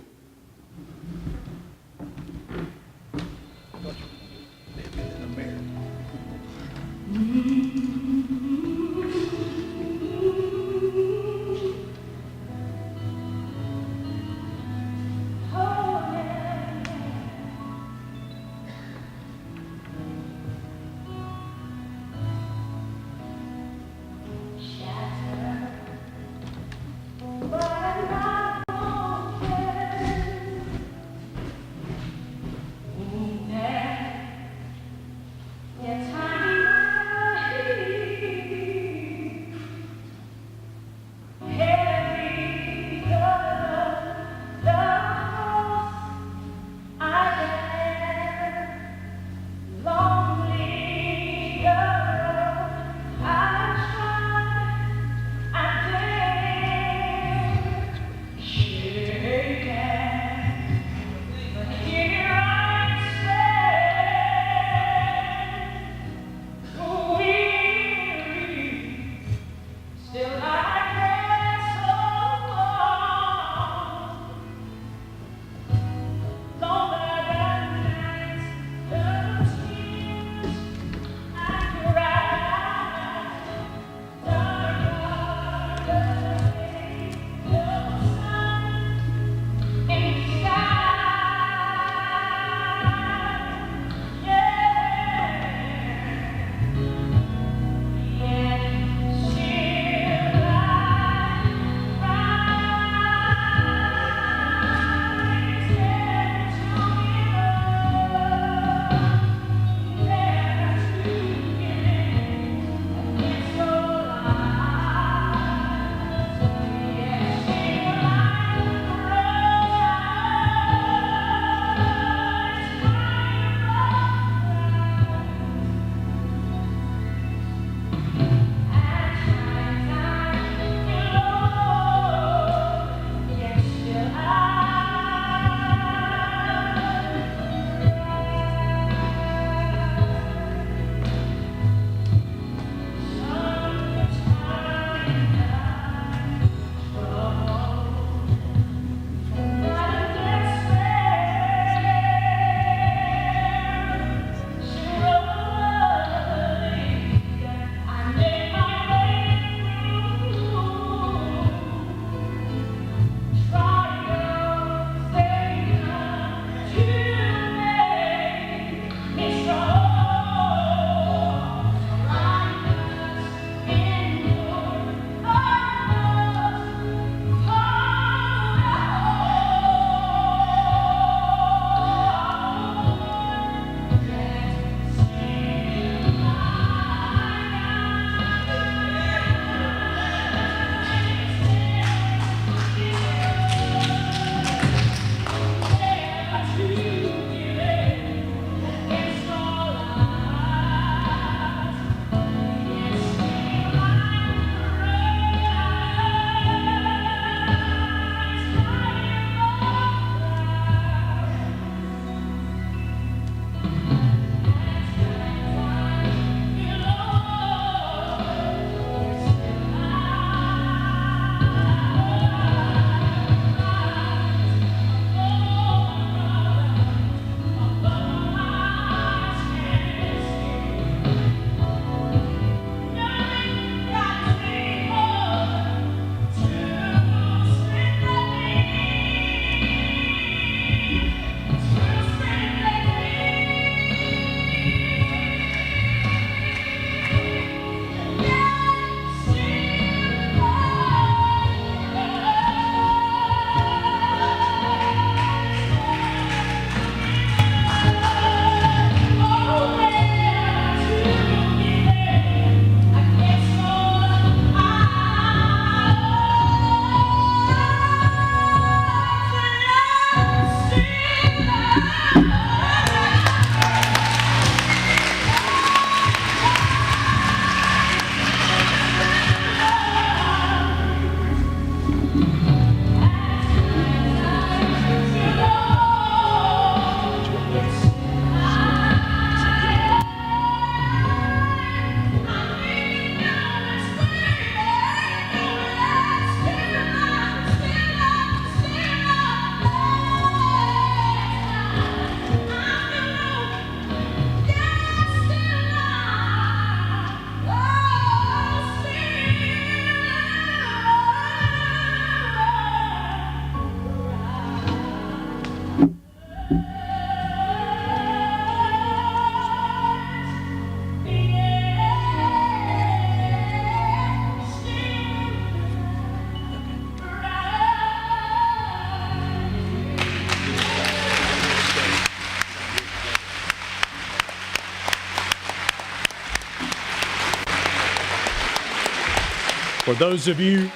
For those of you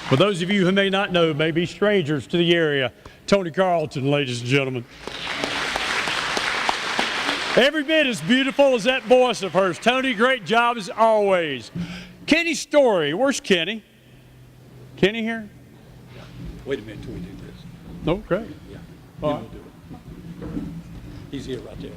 who may not know, may be strangers to the area, Tony Carlton, ladies and gentlemen. Every bit as beautiful as that voice of hers. Tony, great job as always. Kenny Story, where's Kenny? Kenny here? Wait a minute till we do this. Oh, great. Yeah. All Then we'll do it. He's here right there.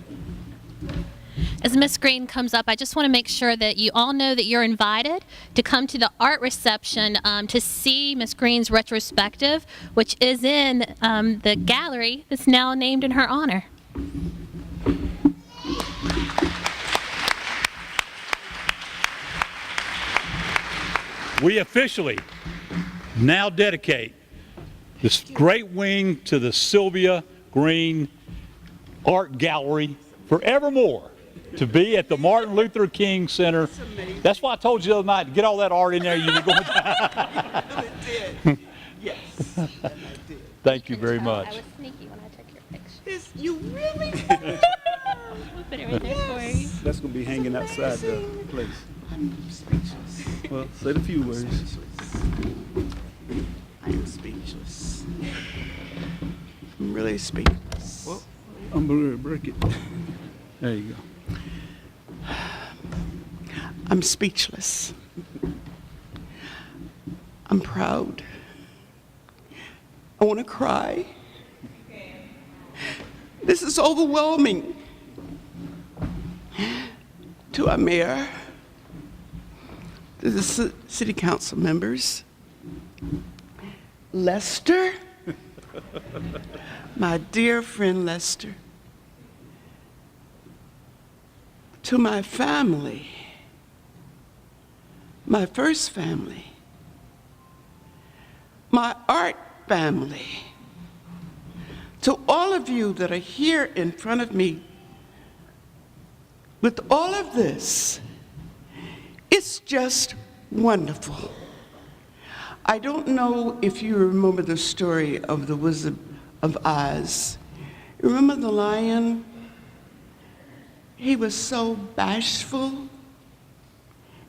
As Miss Green comes up, I just want to make sure that you all know that you're invited to come to the art reception to see Miss Green's retrospective, which is in the gallery that's now named in her honor. We officially now dedicate this great wing to the Sylvia Green Art Gallery forevermore to be at the Martin Luther King Center. That's why I told you the other night to get all that art in there. You were going to. It did. Yes. And I did. Thank you very much. I was sneaky when I took your picture. You really did. We'll put it right there for you. That's going to be hanging outside the place. I'm speechless. Well, say the few words. I am speechless. I'm really speechless. Well, I'm going to break it. There you go. I'm speechless. I'm proud. I want to cry. This is overwhelming. To our mayor, to the city council members, Lester, my dear friend Lester, to my family, my first family, my art family, to all of you that are here in front of me, with all of this, it's just wonderful. I don't know if you remember the story of the Wizard of Oz. Remember the lion? He was so bashful.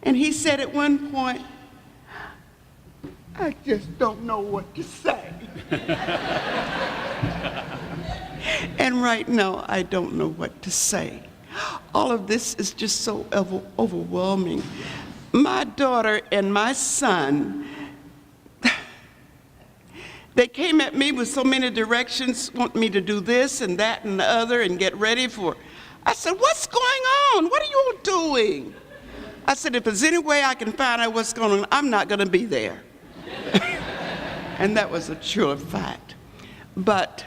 And he said at one point, I just don't know what to say. And right now, I don't know what to say. All of this is just so overwhelming. My daughter and my son, they came at me with so many directions, want me to do this and that and the other and get ready for. I said, what's going on? What are you all doing? I said, if there's any way I can find out what's going on, I'm not going to be there. And that was a true fact. But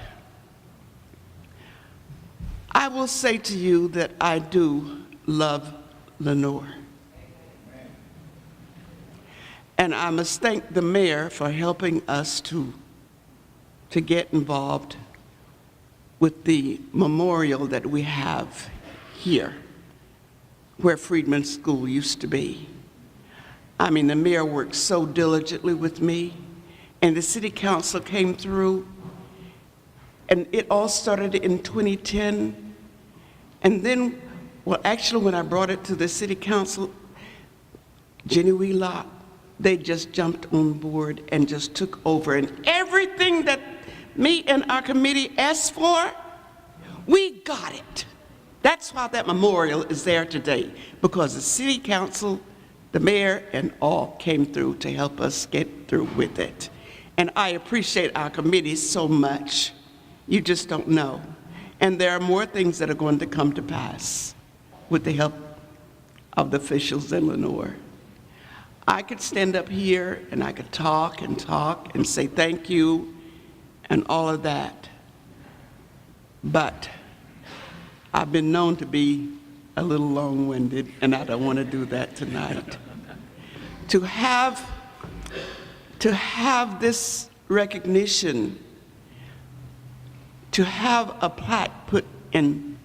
I will say to you that I do love Lenoir. And I must thank the mayor for helping us to get involved with the memorial that we have here, where Freedman School used to be. I mean, the mayor worked so diligently with me, and the city council came through, and it all started in 2010. And then, well, actually, when I brought it to the city council, Jenny Wheelock, they just jumped on board and just took over. And everything that me and our committee asked for, we got it. That's why that memorial is there today, because the city council, the mayor, and all came through to help us get through with it. And I appreciate our committee so much. You just don't know. And there are more things that are going to come to pass with the help of the officials in Lenoir. I could stand up here and I could talk and say thank you and all of that. But I've been known to be a little long-winded, and I don't want to do that tonight. To have this recognition, to have a plaque put in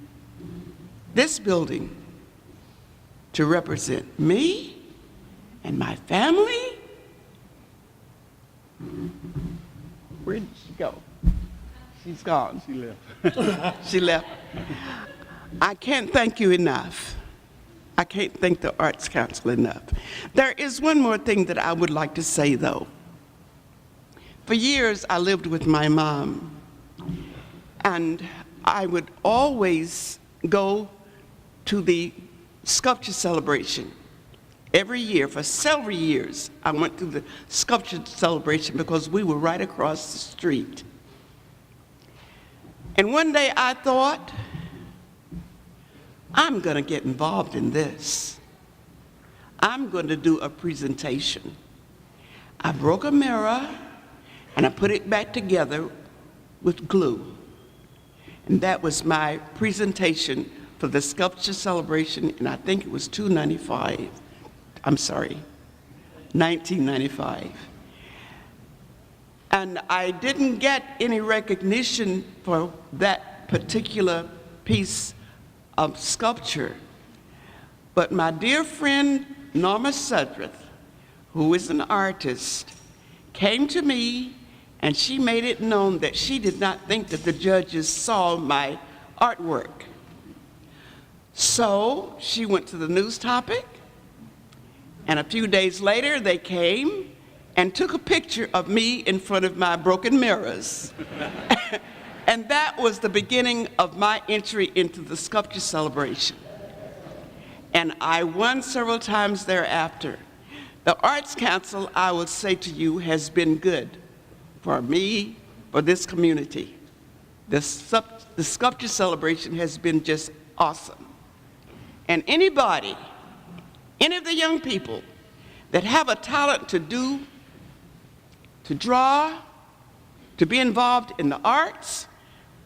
this building to represent me and my family. Where did she go? She's gone. She left. She left. I can't thank you enough. I can't thank the Arts Council enough. There is one more thing that I would like to say, though. For years, I lived with my mom, and I would always go to the sculpture celebration. Every year, for several years, I went to the sculpture celebration because we were right across the street. And one day I thought, I'm going to get involved in this. I'm going to do a presentation. I broke a mirror and I put it back together with glue. And that was my presentation for the sculpture celebration, and I think it was 1995. And I didn't get any recognition for that particular piece of sculpture. But my dear friend Norma Sudreth, who is an artist, came to me and she made it known that she did not think that the judges saw my artwork. So she went to the news topic, and a few days later they came and took a picture of me in front of my broken mirrors. And that was the beginning of my entry into the sculpture celebration. And I won several times thereafter. The Arts Council, I would say to you, has been good for me, for this community. The sculpture celebration has been just awesome. And anybody, any of the young people that have a talent to do, to draw, to be involved in the arts,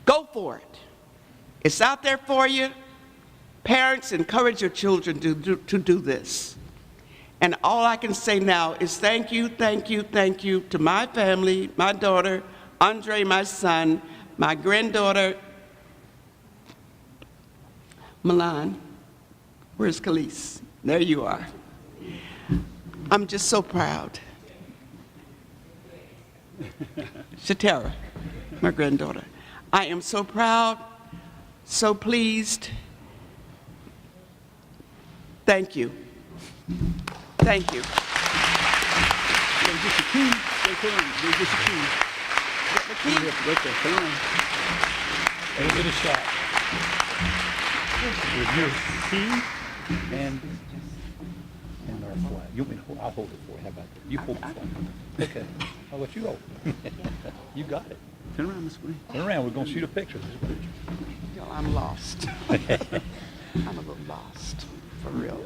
go for it. It's out there for you. Parents, encourage your children to do this. And all I can say now is thank you, thank you, thank you to my family, my daughter, Andre, my son, my granddaughter, Milan. Where's Khalees? There you are. I'm just so proud. Shatara, my granddaughter. I am so proud, so pleased. Thank you. Thank you. Get the key. Get the key. Get the key. Right there. Come on. We'll get a shot. With your key and our flag. You want me to hold? I'll hold it for you. How about that? You hold the flag. Okay. I'll let you hold. You got it. Turn around, Miss Green. Turn around. We're going to shoot a picture. Y'all, I'm lost. I'm a little lost, for real.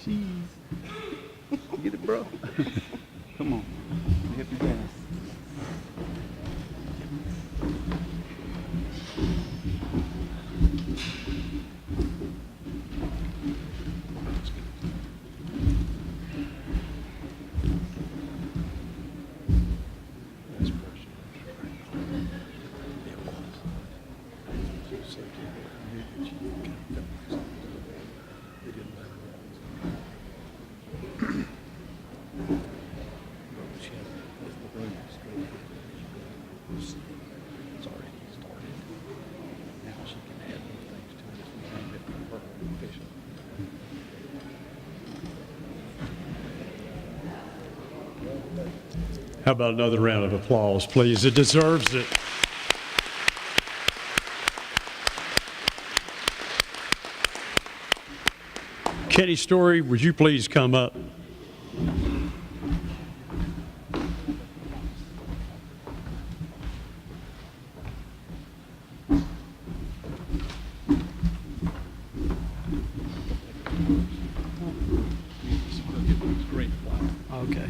Jeez. Get it, bro. Come on. You have to dance. How about another round of applause, please? It deserves it. Kenny Story, would you please come up? Okay.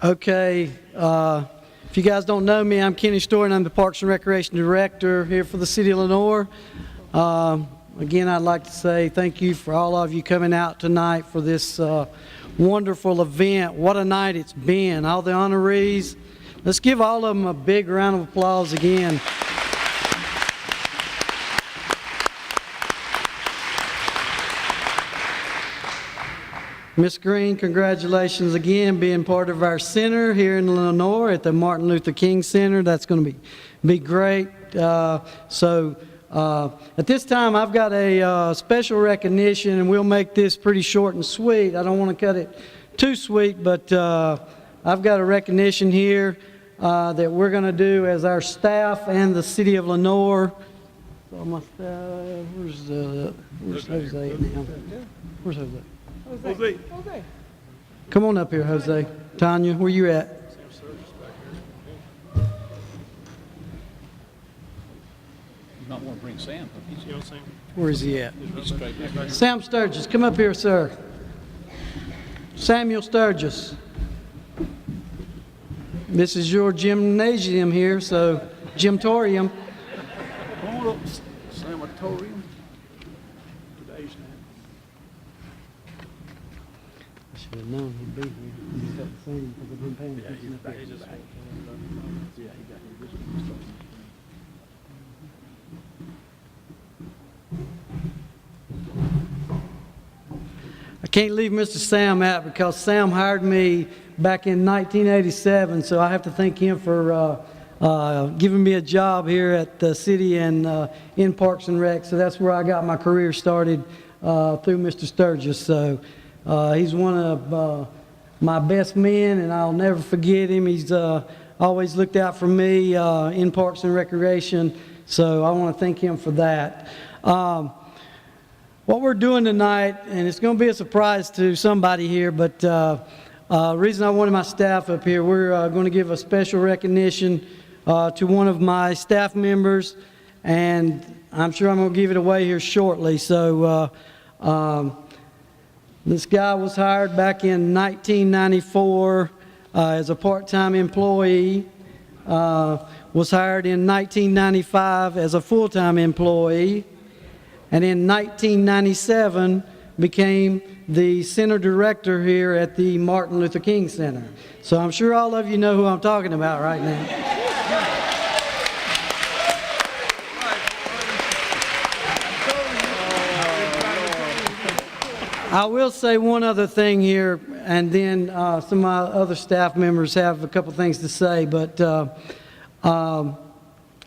Okay, if you guys don't know me, I'm Kenny Story, and I'm the Parks and Recreation Director here for the City of Lenoir. Again, I'd like to say thank you for all of you coming out tonight for this wonderful event. What a night it's been. All the honorees. Let's give all of them a big round of applause again. Miss Green, congratulations again being part of our center here in Lenoir at the Martin Luther King Center. That's going to be great. At this time, I've got a special recognition, and we'll make this pretty short and sweet. I don't want to cut it too sweet, but I've got a recognition here that we're going to do as our staff and the city of Lenoir. So where's Jose now? Where's Jose? Jose. Come on up here, Jose. Tanya, where you at? You might want to bring Sam. Where is he at? He's straight back there. Sam Sturgis, come up here, sir. Samuel Sturgis. This is your gymnasium here, so gymtorium. Come on up, sanatorium. I should have known he'd be here. He's got the same because I've been paying attention up there. I can't leave Mr. Sam out because Sam hired me back in 1987, so I have to thank him for giving me a job here at the city and in Parks and Rec. So that's where I got my career started through Mr. Sturgis. So he's one of my best men, and I'll never forget him. He's always looked out for me in Parks and Recreation, so I want to thank him for that. What we're doing tonight, and it's going to be a surprise to somebody here, but the reason I wanted my staff up here, we're going to give a special recognition to one of my staff members, and I'm sure I'm going to give it away here shortly. So this guy was hired back in 1994 as a part-time employee, was hired in 1995 as a full-time employee, and in 1997 became the center director here at the Martin Luther King Center. So I'm sure all of you know who I'm talking about right now. I will say one other thing here, and then some of my other staff members have a couple things to say, but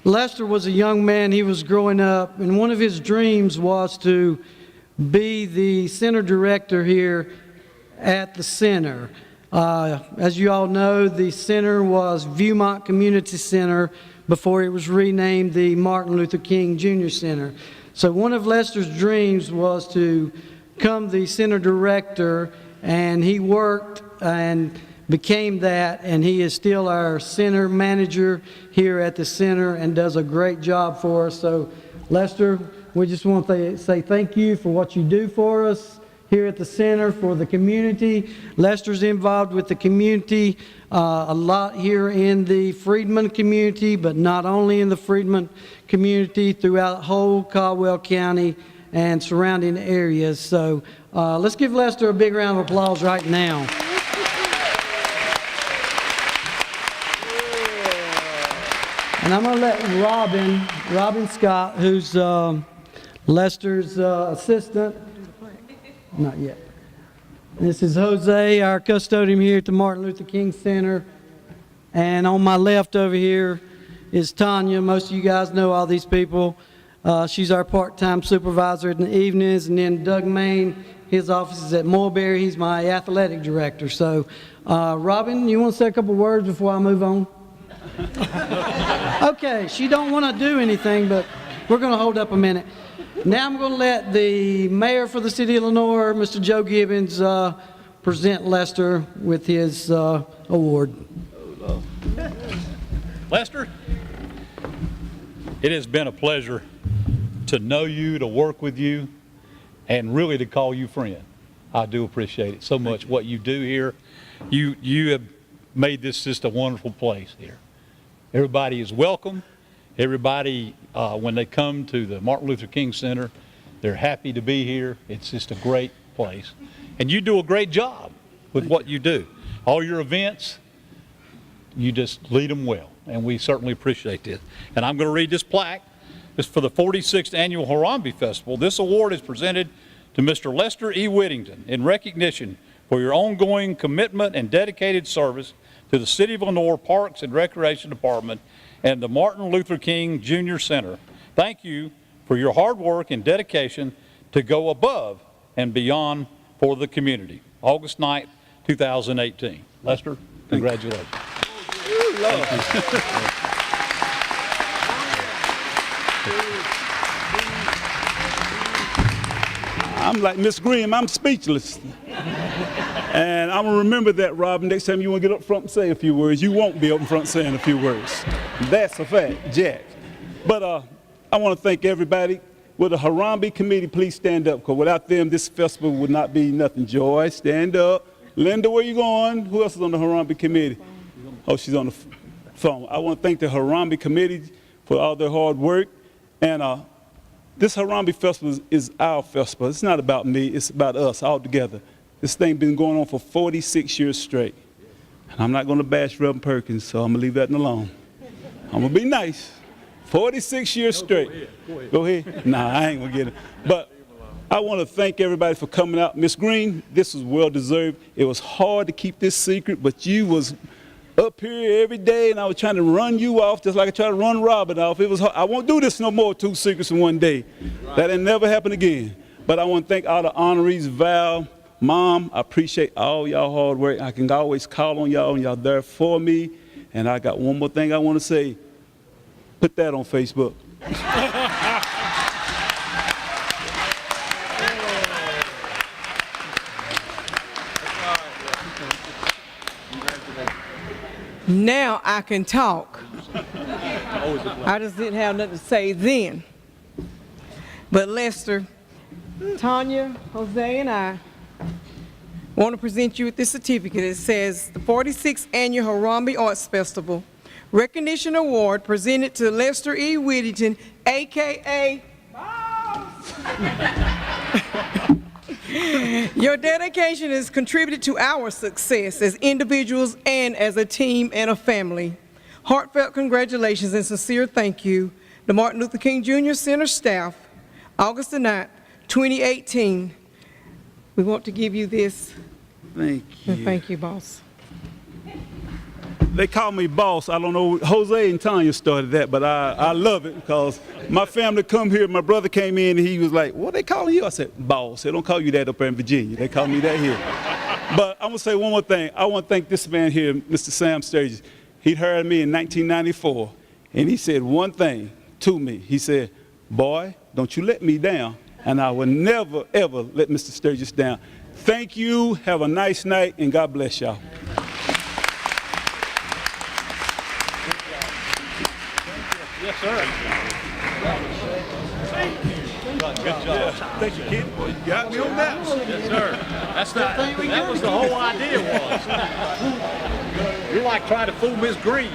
Lester was a young man. He was growing up, and one of his dreams was to be the center director here at the center. As you all know, the center was Viewmont Community Center before it was renamed the Martin Luther King Jr. Center. So one of Lester's dreams was to become the center director, and he worked and became that, and he is still our center manager here at the center and does a great job for us. So Lester, we just want to say thank you for what you do for us here at the center, for the community. Lester's involved with the community a lot here in the Freedman community, but not only in the Freedman community, throughout whole Caldwell County and surrounding areas. So let's give Lester a big round of applause right now. And I'm going to let Robin Scott, who's Lester's assistant. Not yet. This is Jose, our custodian here at the Martin Luther King Center. And on my left over here is Tanya. Most of you guys know all these people. She's our part-time supervisor in the evenings. And then Doug Main, his office is at Mulberry. He's my athletic director. So, Robin, you want to say a couple words before I move on? Okay, she don't want to do anything, but we're going to hold up a minute. Now I'm going to let the mayor for the city of Lenoir, Mr. Joe Gibbons, present Lester with his award. Lester, it has been a pleasure to know you, to work with you, and really to call you friend. I do appreciate it so much, what you do here. You have made this just a wonderful place here. Everybody is welcome. Everybody, when they come to the Martin Luther King Center, they're happy to be here. It's just a great place. And you do a great job with what you do. All your events, you just lead them well, and we certainly appreciate this. And I'm going to read this plaque. It's for the 46th Annual Harambee Festival. This award is presented to Mr. Lester E. Whittington in recognition for your ongoing commitment and dedicated service to the City of Lenoir Parks and Recreation Department and the Martin Luther King Jr. Center. Thank you for your hard work and dedication to go above and beyond for the community. August 9th, 2018. Lester, congratulations. I'm like Miss Green, I'm speechless. And I'm gonna remember that, Robin. Next time you wanna get up front and say a few words, you won't be up front saying a few words. That's a fact, Jack. But I wanna thank everybody. Will the Harambee committee please stand up? Because without them, this festival would not be nothing. Joy, stand up. Linda, where you going? Who else is on the Harambee committee? Oh, she's on the phone. I wanna thank the Harambee committee for all their hard work. And this Harambee festival is our festival. It's not about me, it's about us all together. This thing been going on for 46 years straight. And I'm not gonna bash Reverend Perkins, so I'm gonna leave that alone. I'm gonna be nice. 46 years straight. Go ahead. Nah, I ain't gonna get it. But I wanna thank everybody for coming out. Miss Green, this was well deserved. It was hard to keep this secret, but you was up here every day, and I was trying to run you off just like I tried to run Robin off. It was hard. I won't do this no more, 2 secrets in one day. That'll never happen again. But I want to thank all the honorees, Val, Mom, I appreciate all y'all hard work. I can always call on y'all, and y'all there for me. And I got one more thing I want to say. Put that on Facebook. Now I can talk. I just didn't have nothing to say then. But Lester, Tanya, Jose, and I want to present you with this certificate. It says the 46th Annual Harambee Arts Festival Recognition Award presented to Lester E. Whittington, a.k.a. Your dedication has contributed to our success as individuals and as a team and a family. Heartfelt congratulations and sincere thank you. The Martin Luther King Jr. Center staff, August the 9th, 2018. We want to give you this. Thank you. Thank you, boss. They call me boss. I don't know, Jose and Tanya started that, but I love it because my family come here. My brother came in and he was like, what they calling you? I said, boss. They don't call you that up there in Virginia. They call me that here. But I'm gonna say one more thing. I want to thank this man here, Mr. Sam Sturgis. He hired me in 1994 and he said one thing to me. He said, boy, don't you let me down. And I will never, ever let Mr. Sturgis down. Thank you, have a nice night, and God bless y'all. Yes, sir. Good job. Thank you, kid. You got me on that. Yes, sir. That was the whole idea was. You're like trying to fool Miss Green.